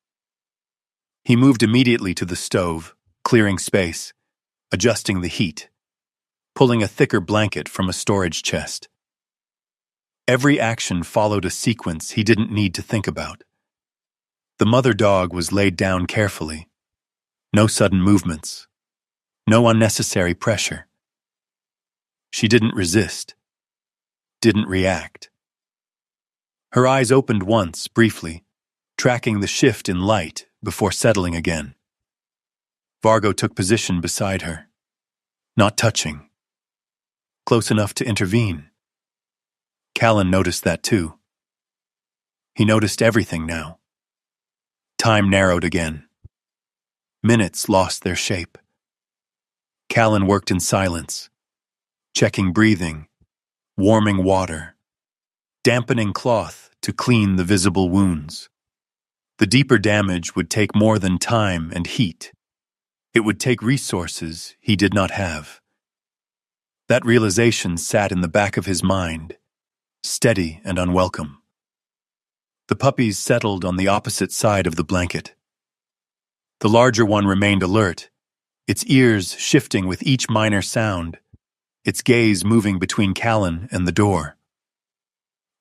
He moved immediately to the stove, clearing space, adjusting the heat, pulling a thicker blanket from a storage chest. Every action followed a sequence he didn't need to think about. The mother dog was laid down carefully. No sudden movements. No unnecessary pressure. She didn't resist. Didn't react. Her eyes opened once, briefly, tracking the shift in light before settling again. Vargo took position beside her. Not touching. Close enough to intervene. Callan noticed that too. He noticed everything now. Time narrowed again. Minutes lost their shape. Callan worked in silence, checking breathing, warming water, dampening cloth to clean the visible wounds. The deeper damage would take more than time and heat. It would take resources he did not have. That realization sat in the back of his mind, steady and unwelcome. The puppies settled on the opposite side of the blanket. The larger one remained alert, its ears shifting with each minor sound, its gaze moving between Callan and the door.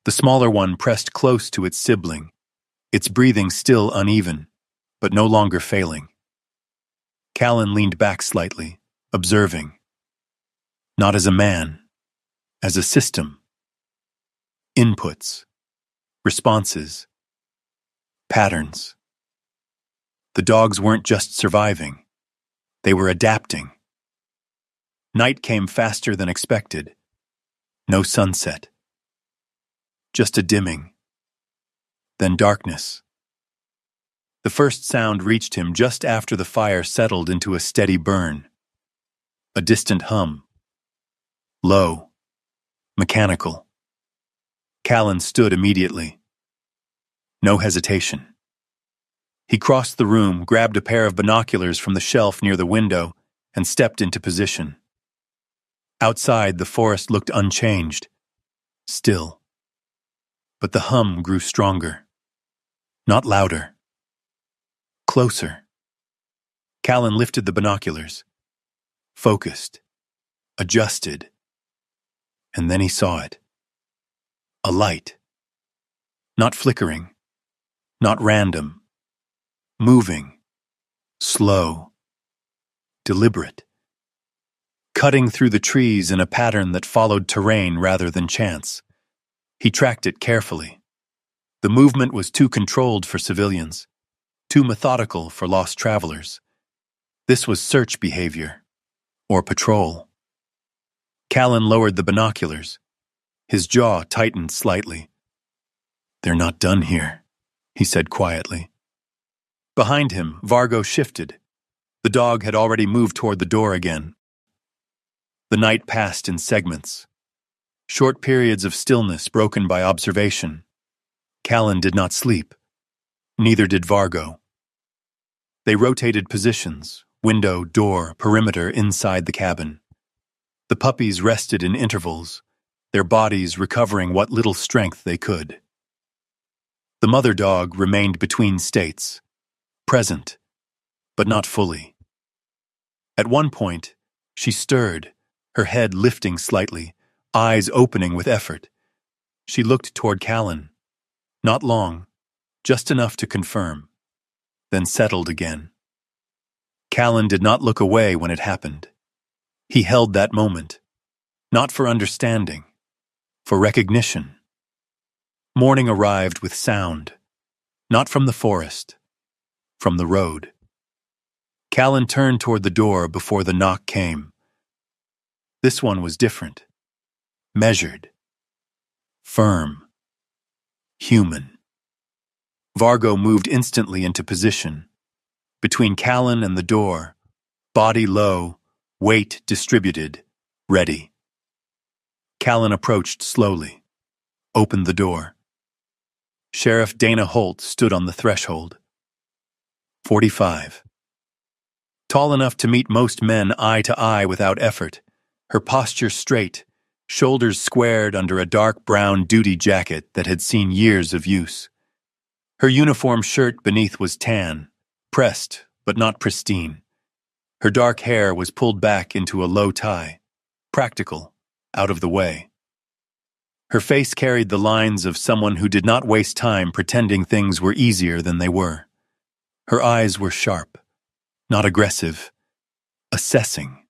The smaller one pressed close to its sibling, its breathing still uneven, but no longer failing. Callan leaned back slightly, observing. Not as a man, as a system. Inputs, responses, patterns. The dogs weren't just surviving, they were adapting. Night came faster than expected. No sunset. Just a dimming. Then darkness. The first sound reached him just after the fire settled into a steady burn. A distant hum. Low. Mechanical. Callan stood immediately. No hesitation. He crossed the room, grabbed a pair of binoculars from the shelf near the window, and stepped into position. Outside, the forest looked unchanged, still. But the hum grew stronger. Not louder. Closer. Callan lifted the binoculars. Focused. Adjusted. And then he saw it. A light. Not flickering. Not random. Moving. Slow. Deliberate. Cutting through the trees in a pattern that followed terrain rather than chance. He tracked it carefully. The movement was too controlled for civilians, too methodical for lost travelers. This was search behavior, or patrol. Callan lowered the binoculars. His jaw tightened slightly. "They're not done here," he said quietly. Behind him, Vargo shifted. The dog had already moved toward the door again. The night passed in segments. Short periods of stillness broken by observation. Callan did not sleep. Neither did Vargo. They rotated positions, window, door, perimeter inside the cabin. The puppies rested in intervals, their bodies recovering what little strength they could. The mother dog remained between states, present, but not fully. At one point, she stirred, her head lifting slightly, eyes opening with effort. She looked toward Callan. Not long, just enough to confirm, then settled again. Callan did not look away when it happened. He held that moment, not for understanding, for recognition. Morning arrived with sound, not from the forest, from the road. Callan turned toward the door before the knock came. This one was different. Measured. Firm. Human. Vargo moved instantly into position. Between Callan and the door, body low, weight distributed, ready. Callan approached slowly, opened the door. Sheriff Dana Holt stood on the threshold. 45. Tall enough to meet most men eye to eye without effort, her posture straight, shoulders squared under a dark brown duty jacket that had seen years of use. Her uniform shirt beneath was tan, pressed but not pristine. Her dark hair was pulled back into a low tie, practical, out of the way. Her face carried the lines of someone who did not waste time pretending things were easier than they were. Her eyes were sharp, not aggressive, assessing.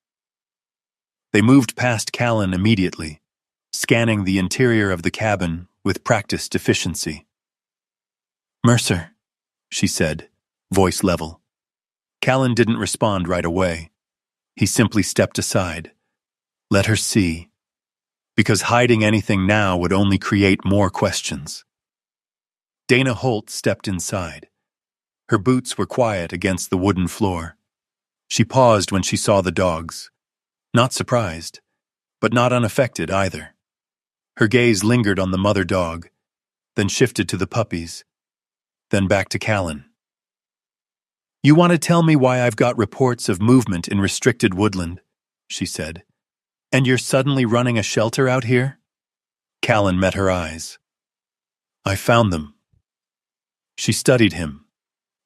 They moved past Callan immediately, scanning the interior of the cabin with practiced efficiency. "Mercer," she said, voice level. Callan didn't respond right away. He simply stepped aside. Let her see. Because hiding anything now would only create more questions. Dana Holt stepped inside. Her boots were quiet against the wooden floor. She paused when she saw the dogs. Not surprised, but not unaffected either. Her gaze lingered on the mother dog, then shifted to the puppies, then back to Callan. "You want to tell me why I've got reports of movement in restricted woodland," she said. "And you're suddenly running a shelter out here?" Callan met her eyes. "I found them." She studied him.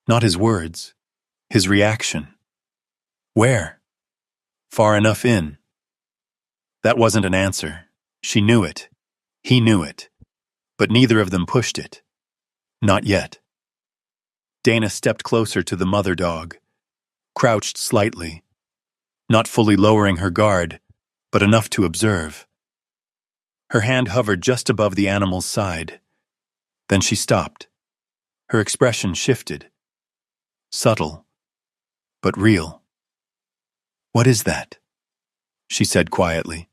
Not his words, his reaction. "Where?" "Far enough in." That wasn't an answer. She knew it. He knew it. But neither of them pushed it. Not yet. Dana stepped closer to the mother dog, crouched slightly, not fully lowering her guard, but enough to observe. Her hand hovered just above the animal's side. Then she stopped. Her expression shifted. Subtle, but real. "What is that?" she said quietly.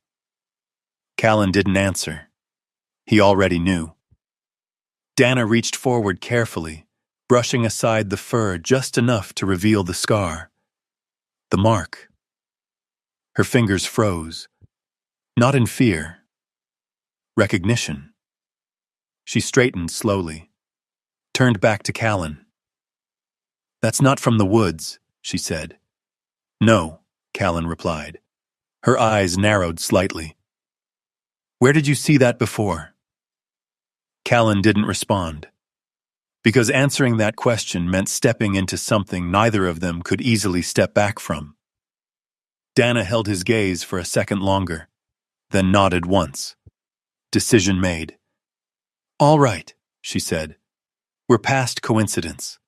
Callan didn't answer. He already knew. Dana reached forward carefully, brushing aside the fur just enough to reveal the scar. The mark. Her fingers froze. Not in fear. Recognition. She straightened slowly, turned back to Callan. "That's not from the woods," she said. "No," Callan replied. Her eyes narrowed slightly. "Where did you see that before?" Callan didn't respond, because answering that question meant stepping into something neither of them could easily step back from. Dana held his gaze for a second longer, then nodded once. Decision made. "All right," she said. "We're past coincidence."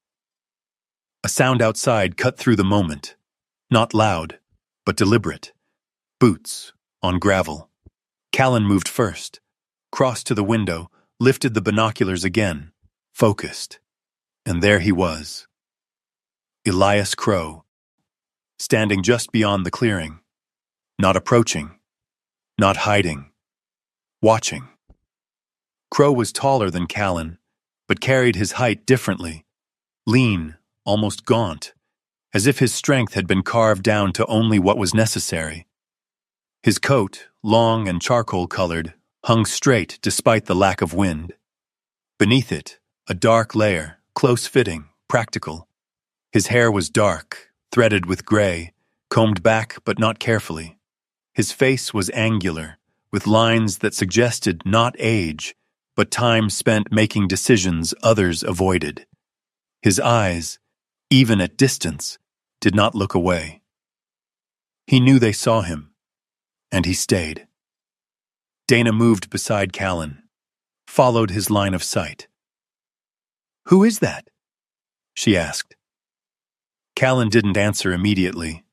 A sound outside cut through the moment. Not loud, but deliberate. Boots on gravel. Callan moved first, crossed to the window, lifted the binoculars again, focused. And there he was. Elias Crow, standing just beyond the clearing. Not approaching. Not hiding. Watching. Crow was taller than Callan, but carried his height differently. Lean, almost gaunt, as if his strength had been carved down to only what was necessary. His coat, long and charcoal-colored, hung straight despite the lack of wind. Beneath it, a dark layer, close-fitting, practical. His hair was dark, threaded with gray, combed back but not carefully. His face was angular, with lines that suggested not age, but time spent making decisions others avoided. His eyes, even at distance, did not look away. He knew they saw him, and he stayed. Dana moved beside Callan, followed his line of sight. "Who is that?" she asked. Callan didn't answer immediately,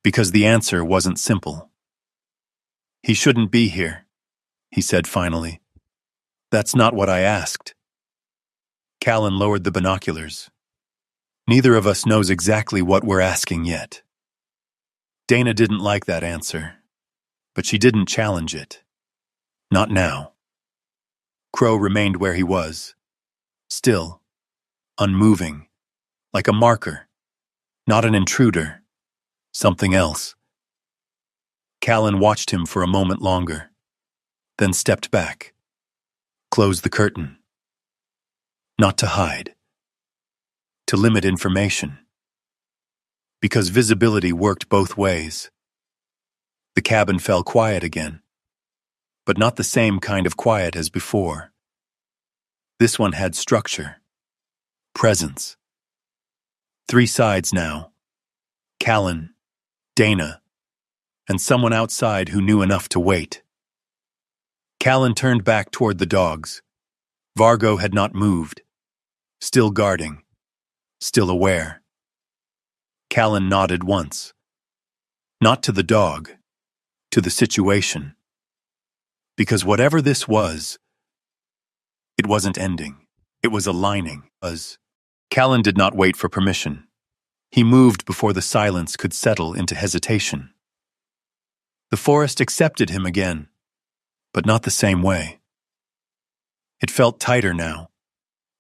because the answer wasn't simple. "He shouldn't be here," he said finally. "That's not what I asked." Callan lowered the binoculars. "Neither of us knows exactly what we're asking yet." Dana didn't like that answer, but she didn't challenge it. Not now. Crow remained where he was, still, unmoving, like a marker, not an intruder, something else. Callan watched him for a moment longer, then stepped back, closed the curtain. Not to hide, to limit information. Because visibility worked both ways. The cabin fell quiet again, but not the same kind of quiet as before. This one had structure, presence. 3 sides now. Callan, Dana, and someone outside who knew enough to wait. Callan turned back toward the dogs. Vargo had not moved, still guarding, still aware. Callan nodded once. Not to the dog, to the situation. Because whatever this was, it wasn't ending. It was aligning. Callan did not wait for permission. He moved before the silence could settle into hesitation. The forest accepted him again, but not the same way. It felt tighter now,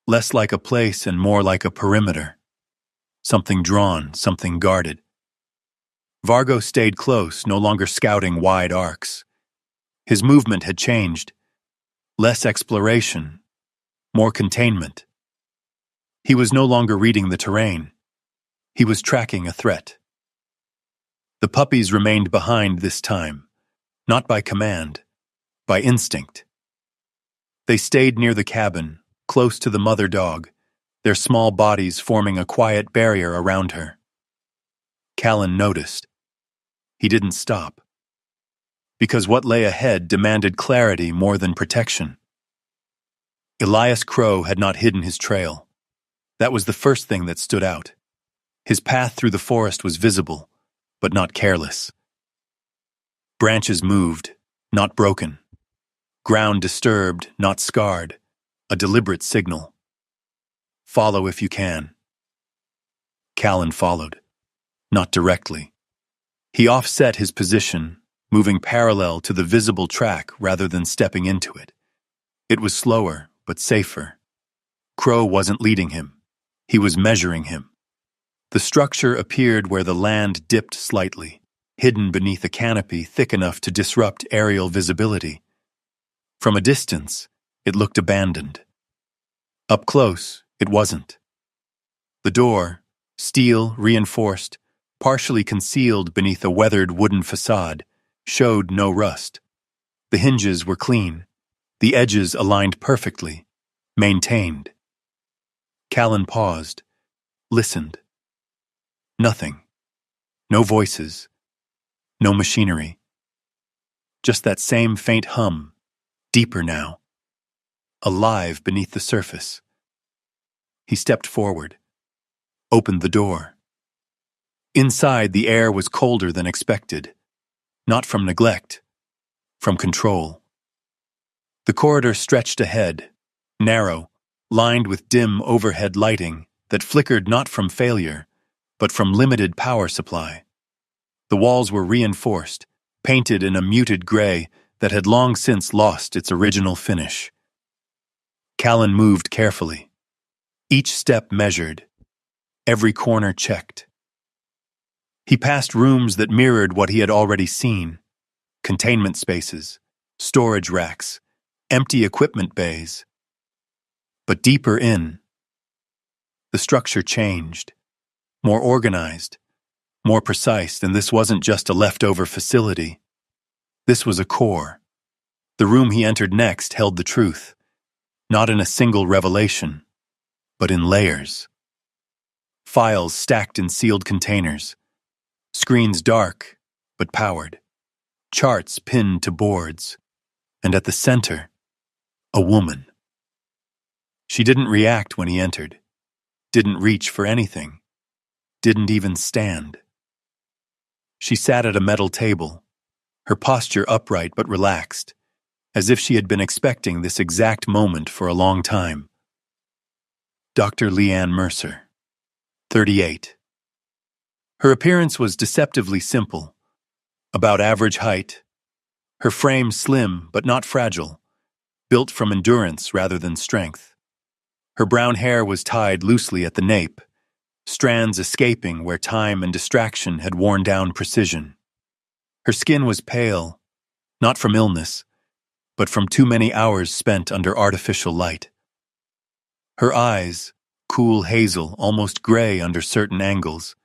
less like a place and more like a perimeter. Something drawn, something guarded. Vargo stayed close, no longer scouting wide arcs. His movement had changed. Less exploration, more containment. He was no longer reading the terrain. He was tracking a threat. The puppies remained behind this time, not by command, by instinct. They stayed near the cabin, close to the mother dog, their small bodies forming a quiet barrier around her. Callan noticed. He didn't stop. Because what lay ahead demanded clarity more than protection. Elias Crow had not hidden his trail. That was the first thing that stood out. His path through the forest was visible, but not careless. Branches moved, not broken. Ground disturbed, not scarred. A deliberate signal. Follow if you can. Callan followed. Not directly. He offset his position, moving parallel to the visible track rather than stepping into it. It was slower, but safer. Crow wasn't leading him. He was measuring him. The structure appeared where the land dipped slightly, hidden beneath a canopy thick enough to disrupt aerial visibility. From a distance, it looked abandoned. Up close, it wasn't. The door, steel reinforced, partially concealed beneath a weathered wooden facade, showed no rust. The hinges were clean, the edges aligned perfectly, maintained. Callan paused, listened. Nothing. No voices. No machinery. Just that same faint hum, deeper now. Alive beneath the surface. He stepped forward, opened the door. Inside, the air was colder than expected. Not from neglect, from control. The corridor stretched ahead, narrow, lined with dim overhead lighting that flickered not from failure, but from limited power supply. The walls were reinforced, painted in a muted gray that had long since lost its original finish. Callan moved carefully. Each step measured, every corner checked. He passed rooms that mirrored what he had already seen: containment spaces, storage racks, empty equipment bays. But deeper in, the structure changed, more organized, more precise, and this wasn't just a leftover facility. This was a core. The room he entered next held the truth, not in a single revelation, but in layers. Files stacked in sealed containers, screens dark but powered, charts pinned to boards, and at the center, a woman. She didn't react when he entered, didn't reach for anything, didn't even stand. She sat at a metal table, her posture upright but relaxed, as if she had been expecting this exact moment for a long time. Dr. Leanne Mercer, 38. Her appearance was deceptively simple, about average height, her frame slim but not fragile, built from endurance rather than strength. Her brown hair was tied loosely at the nape, strands escaping where time and distraction had worn down precision. Her skin was pale, not from illness, but from too many hours spent under artificial light. Her eyes, cool hazel, almost gray under certain angles,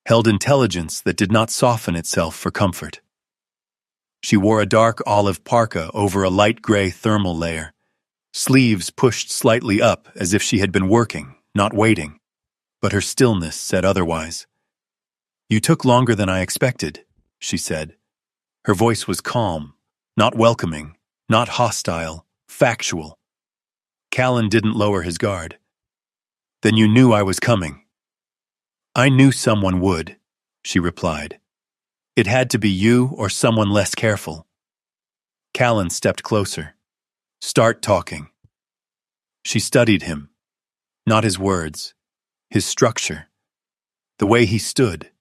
held intelligence that did not soften itself for comfort. She wore a dark olive parka over a light gray thermal layer, sleeves pushed slightly up as if she had been working, not waiting, but her stillness said otherwise. You took longer than I expected, she said. Her voice was calm, not welcoming, not hostile, factual. Callan didn't lower his guard. Then you knew I was coming. I knew someone would, she replied. It had to be you or someone less careful. Callan stepped closer. Start talking. She studied him. Not his words, his structure. The way he stood.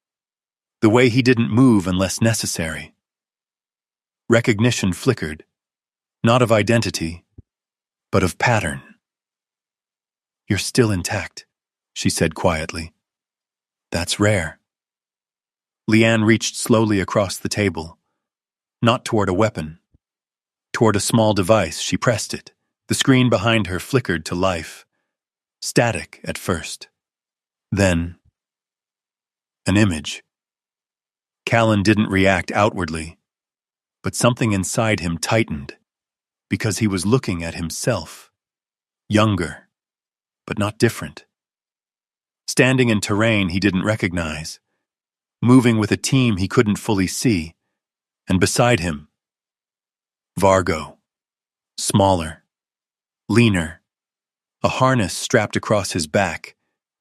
The way he didn't move unless necessary. Recognition flickered, not of identity, but of pattern. You're still intact, she said quietly. That's rare. Leanne reached slowly across the table, not toward a weapon. Toward a small device, she pressed it. The screen behind her flickered to life. Static at first. Then, an image. Callan didn't react outwardly, but something inside him tightened, because he was looking at himself. Younger, but not different. Standing in terrain he didn't recognize. Moving with a team he couldn't fully see. And beside him, Vargo. Smaller. Leaner. A harness strapped across his back,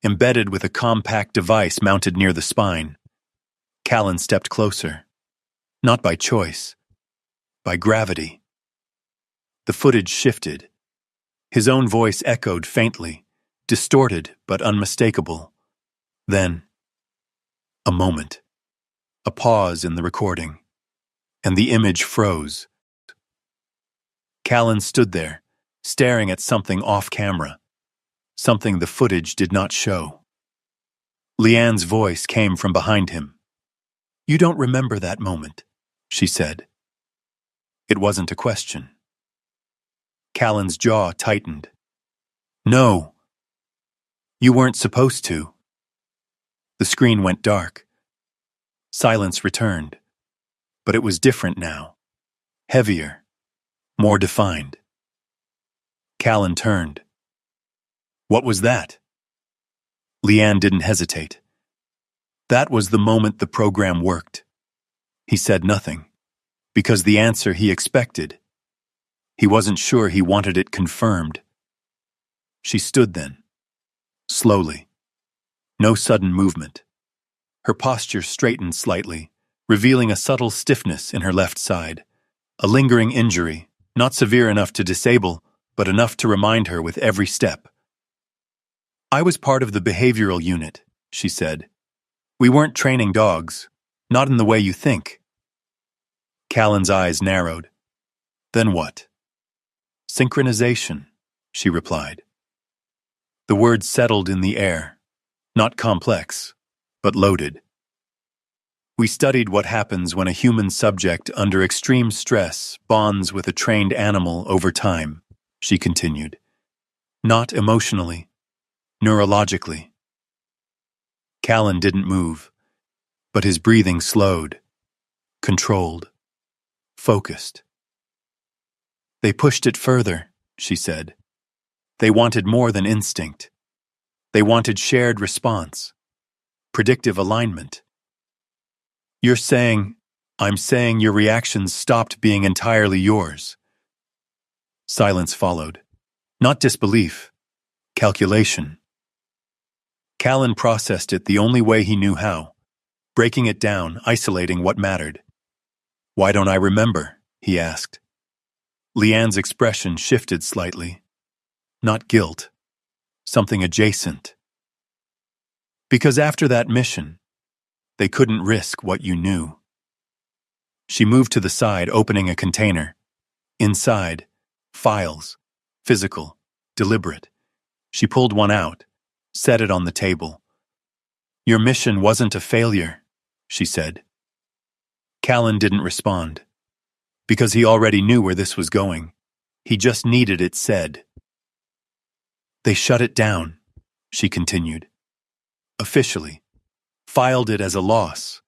embedded with a compact device mounted near the spine. Callan stepped closer. Not by choice. By gravity. The footage shifted. His own voice echoed faintly, distorted but unmistakable. Then, a moment. A pause in the recording. And the image froze. Callan stood there, staring at something off-camera. Something the footage did not show. Leanne's voice came from behind him. You don't remember that moment, she said. It wasn't a question. Callan's jaw tightened. No. You weren't supposed to. The screen went dark. Silence returned. But it was different now. Heavier. More defined. Callan turned. What was that? Leanne didn't hesitate. That was the moment the program worked. He said nothing, because the answer he expected. He wasn't sure he wanted it confirmed. She stood then, slowly. No sudden movement. Her posture straightened slightly, revealing a subtle stiffness in her left side. A lingering injury, not severe enough to disable, but enough to remind her with every step. I was part of the behavioral unit, she said. We weren't training dogs, not in the way you think. Callan's eyes narrowed. Then what? Synchronization, she replied. The word settled in the air, not complex, but loaded. We studied what happens when a human subject under extreme stress bonds with a trained animal over time, she continued. Not emotionally, neurologically. Callan didn't move, but his breathing slowed, controlled, focused. They pushed it further, she said. They wanted more than instinct. They wanted shared response, predictive alignment. You're saying, I'm saying your reactions stopped being entirely yours. Silence followed. Not disbelief, calculation. Callan processed it the only way he knew how, breaking it down, isolating what mattered. Why don't I remember? He asked. Leanne's expression shifted slightly. Not guilt. Something adjacent. Because after that mission, they couldn't risk what you knew. She moved to the side, opening a container. Inside, files. Physical. Deliberate. She pulled one out, set it on the table. Your mission wasn't a failure, she said. Callan didn't respond. Because he already knew where this was going. He just needed it said. They shut it down, she continued. Officially. Filed it as a loss.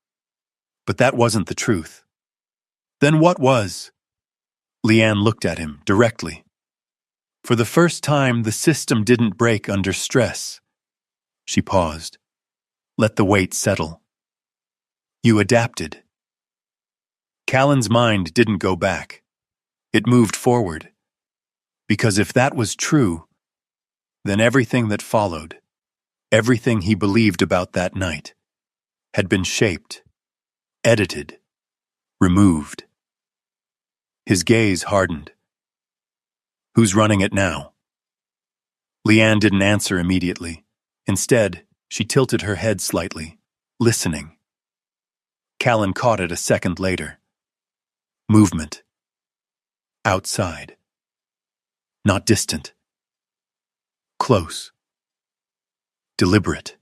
But that wasn't the truth. Then what was? Leanne looked at him directly. For the first time, the system didn't break under stress. She paused. Let the weight settle. You adapted. Callan's mind didn't go back. It moved forward. Because if that was true, then everything that followed, everything he believed about that night, had been shaped, edited, removed. His gaze hardened. Who's running it now? Leanne didn't answer immediately. Instead, she tilted her head slightly, listening. Callan caught it a second later. Movement. Outside. Not distant. Close. Deliberate.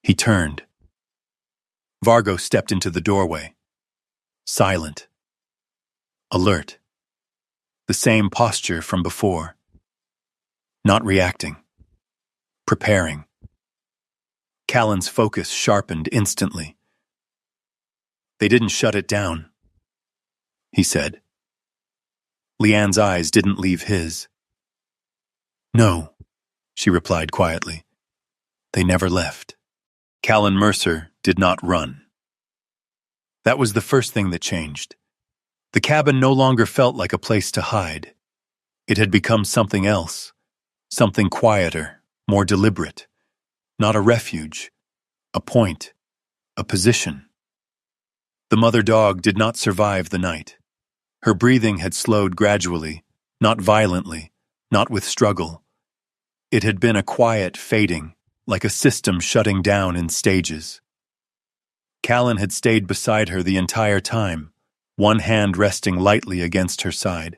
He turned. Vargo stepped into the doorway. Silent. Alert. The same posture from before. Not reacting. Preparing. Callan's focus sharpened instantly. They didn't shut it down, he said. Leanne's eyes didn't leave his. No, she replied quietly. They never left. Callan Mercer did not run. That was the first thing that changed. The cabin no longer felt like a place to hide. It had become something else, something quieter, more deliberate. Not a refuge, a point, a position. The mother dog did not survive the night. Her breathing had slowed gradually, not violently, not with struggle. It had been a quiet fading, like a system shutting down in stages. Callan had stayed beside her the entire time, one hand resting lightly against her side,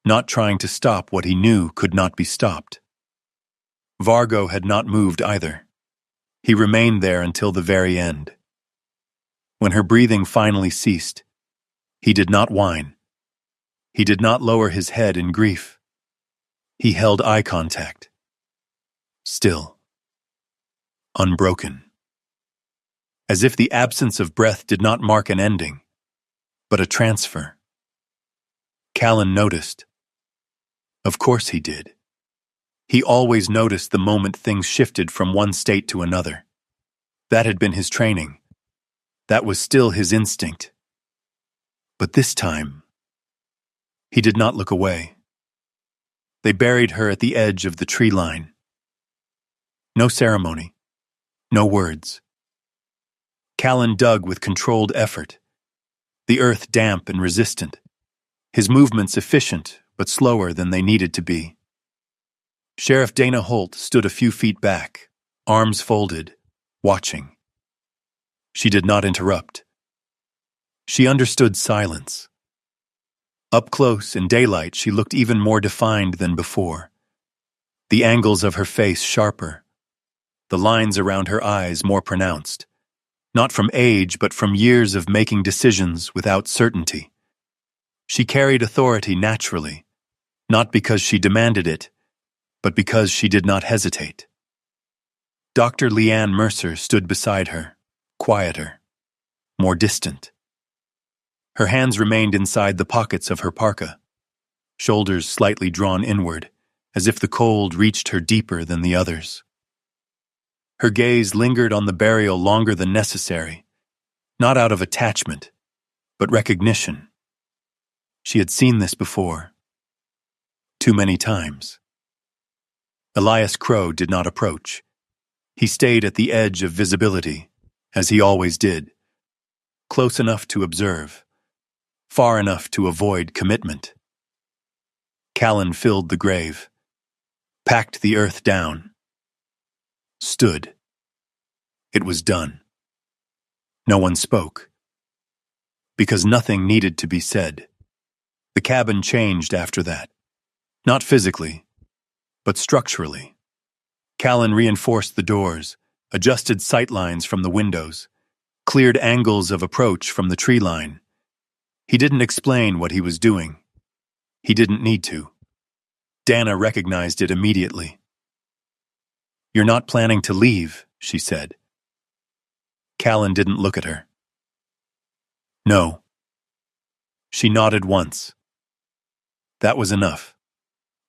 not trying to stop what he knew could not be stopped. Vargo had not moved either. He remained there until the very end. When her breathing finally ceased, he did not whine. He did not lower his head in grief. He held eye contact. Still. Unbroken. As if the absence of breath did not mark an ending, but a transfer. Callan noticed. Of course he did. He always noticed the moment things shifted from one state to another. That had been his training. That was still his instinct. But this time, he did not look away. They buried her at the edge of the tree line. No ceremony. No words. Callan dug with controlled effort. The earth damp and resistant. His movements efficient, but slower than they needed to be. Sheriff Dana Holt stood a few feet back, arms folded, watching. She did not interrupt. She understood silence. Up close in daylight, she looked even more defined than before. The angles of her face sharper. The lines around her eyes more pronounced. Not from age, but from years of making decisions without certainty. She carried authority naturally, not because she demanded it, but because she did not hesitate. Dr. Leanne Mercer stood beside her, quieter, more distant. Her hands remained inside the pockets of her parka, shoulders slightly drawn inward, as if the cold reached her deeper than the others. Her gaze lingered on the burial longer than necessary, not out of attachment, but recognition. She had seen this before. Too many times. Elias Crow did not approach. He stayed at the edge of visibility, as he always did, close enough to observe, far enough to avoid commitment. Callan filled the grave, packed the earth down, stood. It was done. No one spoke. Because nothing needed to be said. The cabin changed after that. Not physically, but structurally. Callan reinforced the doors, adjusted sight lines from the windows, cleared angles of approach from the tree line. He didn't explain what he was doing. He didn't need to. Dana recognized it immediately. "You're not planning to leave," she said. Callan didn't look at her. "No." She nodded once. That was enough,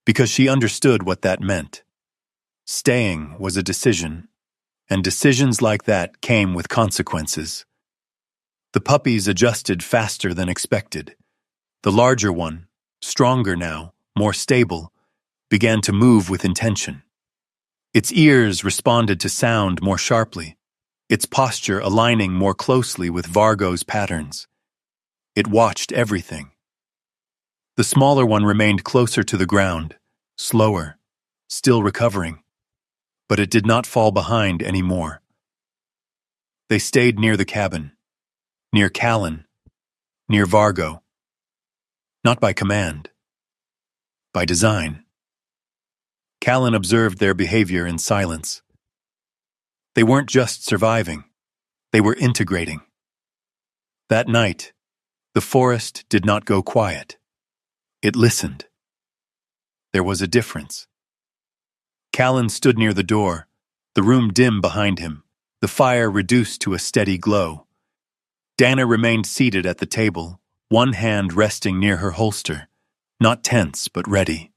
because she understood what that meant. Staying was a decision, and decisions like that came with consequences. The puppies adjusted faster than expected. The larger one, stronger now, more stable, began to move with intention. Its ears responded to sound more sharply, its posture aligning more closely with Vargo's patterns. It watched everything. The smaller one remained closer to the ground, slower, still recovering, but it did not fall behind anymore. They stayed near the cabin, near Callan, near Vargo. Not by command, by design. Callan observed their behavior in silence. They weren't just surviving, they were integrating. That night, the forest did not go quiet. It listened. There was a difference. Callan stood near the door, the room dim behind him, the fire reduced to a steady glow. Dana remained seated at the table, one hand resting near her holster, not tense but ready.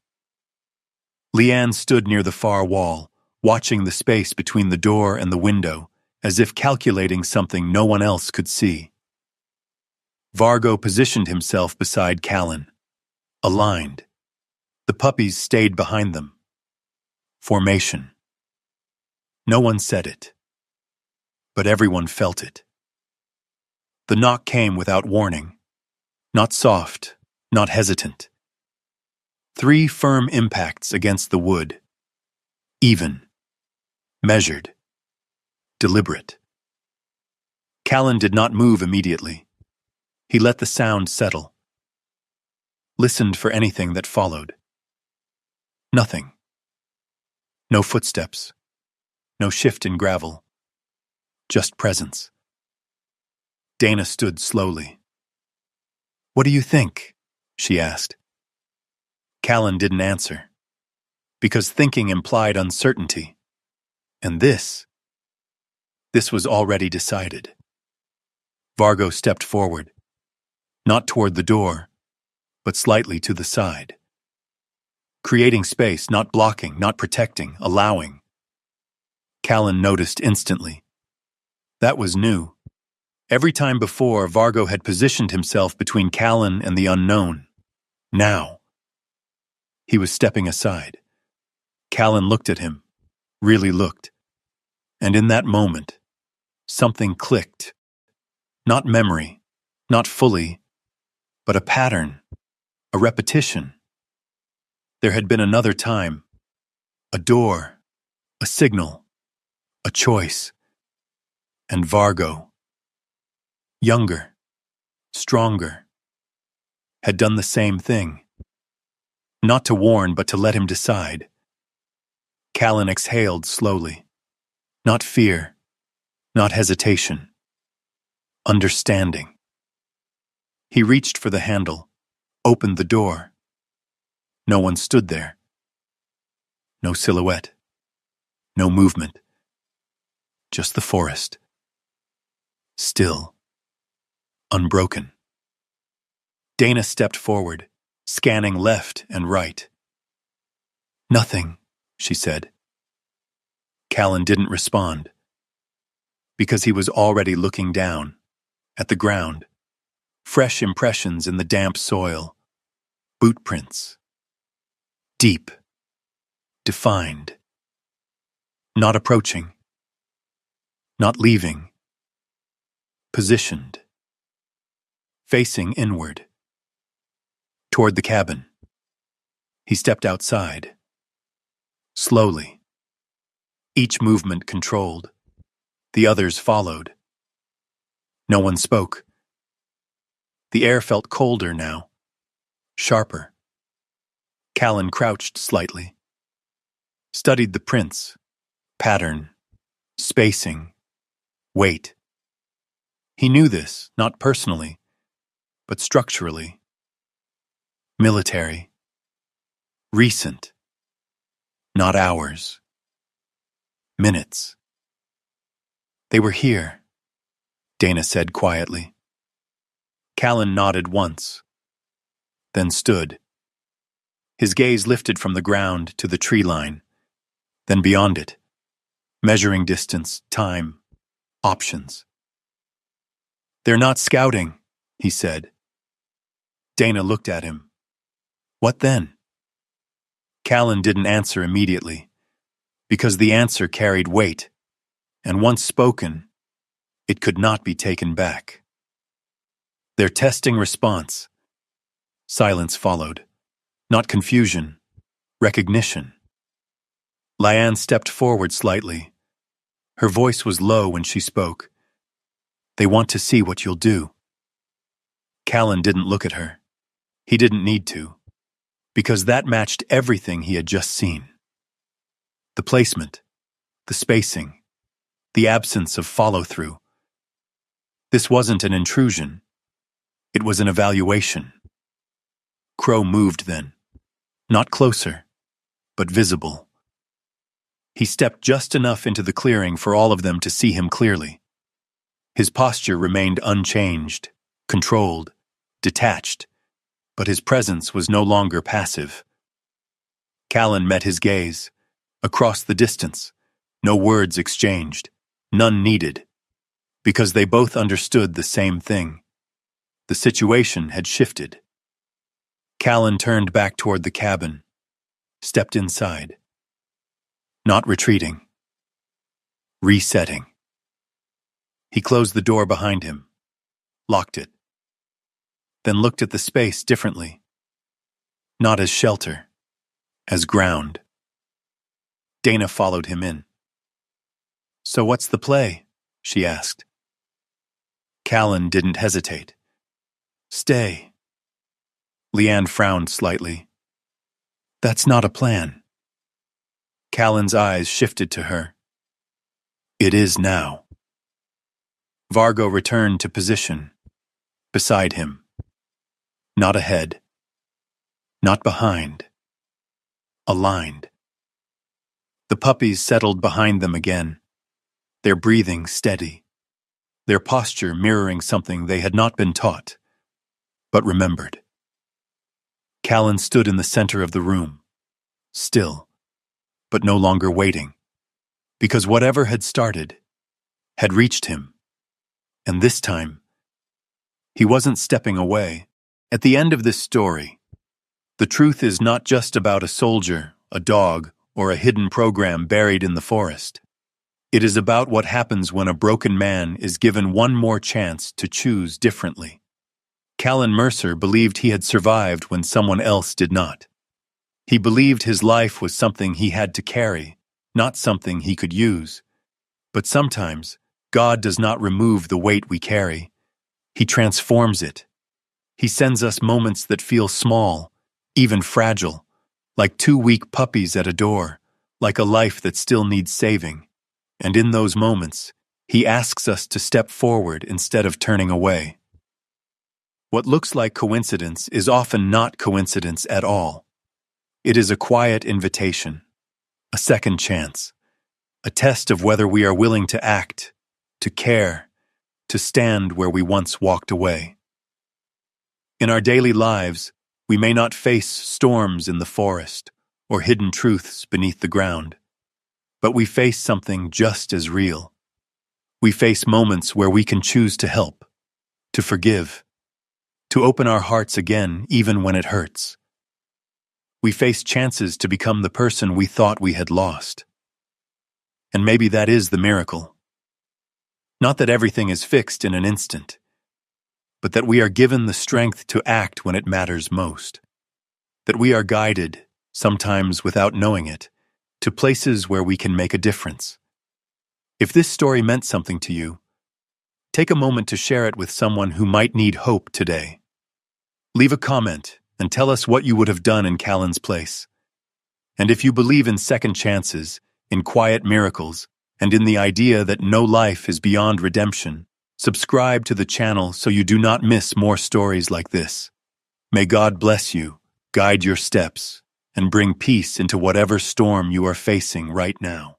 Leanne stood near the far wall, watching the space between the door and the window, as if calculating something no one else could see. Vargo positioned himself beside Callan, aligned. The puppies stayed behind them. Formation. No one said it, but everyone felt it. The knock came without warning, not soft, not hesitant. 3 firm impacts against the wood, even, measured, deliberate. Callan did not move immediately. He let the sound settle, listened for anything that followed. Nothing. No footsteps, no shift in gravel, just presence. Dana stood slowly. "What do you think?" she asked. Callan didn't answer, because thinking implied uncertainty. And this was already decided. Vargo stepped forward, not toward the door, but slightly to the side. Creating space, not blocking, not protecting, allowing. Callan noticed instantly. That was new. Every time before, Vargo had positioned himself between Callan and the unknown. Now, he was stepping aside. Callan looked at him, really looked. And in that moment, something clicked. Not memory, not fully, but a pattern, a repetition. There had been another time, a door, a signal, a choice. And Vargo, younger, stronger, had done the same thing. Not to warn, but to let him decide. Callan exhaled slowly. Not fear, not hesitation. Understanding. He reached for the handle, opened the door. No one stood there. No silhouette. No movement. Just the forest. Still. Unbroken. Dana stepped forward, scanning left and right. "Nothing," she said. Callan didn't respond, because he was already looking down, at the ground. Fresh impressions in the damp soil. Boot prints. Deep. Defined. Not approaching. Not leaving. Positioned. Facing inward. Toward the cabin. He stepped outside. Slowly. Each movement controlled. The others followed. No one spoke. The air felt colder now. Sharper. Callan crouched slightly. Studied the prints. Pattern. Spacing. Weight. He knew this, not personally, but structurally. Military. Recent. Not hours. Minutes. "They were here," Dana said quietly. Callan nodded once, then stood. His gaze lifted from the ground to the tree line, then beyond it, measuring distance, time, options. They're not scouting, he said. Dana looked at him. What then? Callan didn't answer immediately, because the answer carried weight, and once spoken, it could not be taken back. Their testing response. Silence followed. Not confusion, recognition. Lyanne stepped forward slightly. Her voice was low when she spoke. They want to see what you'll do. Callan didn't look at her. He didn't need to, because that matched everything he had just seen. The placement, the spacing, the absence of follow-through. This wasn't an intrusion. It was an evaluation. Crow moved then. Not closer, but visible. He stepped just enough into the clearing for all of them to see him clearly. His posture remained unchanged, controlled, detached, but his presence was no longer passive. Callan met his gaze. Across the distance, no words exchanged, none needed, because they both understood the same thing. The situation had shifted. Callan turned back toward the cabin, stepped inside. Not retreating. Resetting. He closed the door behind him, locked it, then looked at the space differently. Not as shelter, as ground. Dana followed him in. So what's the play? She asked. Callan didn't hesitate. Stay. Lyanne frowned slightly. That's not a plan. Callan's eyes shifted to her. It is now. Vargo returned to position, beside him. Not ahead. Not behind. Aligned. The puppies settled behind them again, their breathing steady, their posture mirroring something they had not been taught, but remembered. Callan stood in the center of the room, still, but no longer waiting, because whatever had started had reached him, and this time, he wasn't stepping away. At the end of this story, the truth is not just about a soldier, a dog, or a hidden program buried in the forest. It is about what happens when a broken man is given one more chance to choose differently. Callan Mercer believed he had survived when someone else did not. He believed his life was something he had to carry, not something he could use. But sometimes, God does not remove the weight we carry. He transforms it. He sends us moments that feel small, even fragile, like two weak puppies at a door, like a life that still needs saving. And in those moments, he asks us to step forward instead of turning away. What looks like coincidence is often not coincidence at all. It is a quiet invitation, a second chance, a test of whether we are willing to act, to care, to stand where we once walked away. In our daily lives, we may not face storms in the forest or hidden truths beneath the ground, but we face something just as real. We face moments where we can choose to help, to forgive, to open our hearts again even when it hurts. We face chances to become the person we thought we had lost. And maybe that is the miracle. Not that everything is fixed in an instant, but that we are given the strength to act when it matters most. That we are guided, sometimes without knowing it, to places where we can make a difference. If this story meant something to you, take a moment to share it with someone who might need hope today. Leave a comment and tell us what you would have done in Callan's place. And if you believe in second chances, in quiet miracles, and in the idea that no life is beyond redemption, subscribe to the channel so you do not miss more stories like this. May God bless you, guide your steps, and bring peace into whatever storm you are facing right now.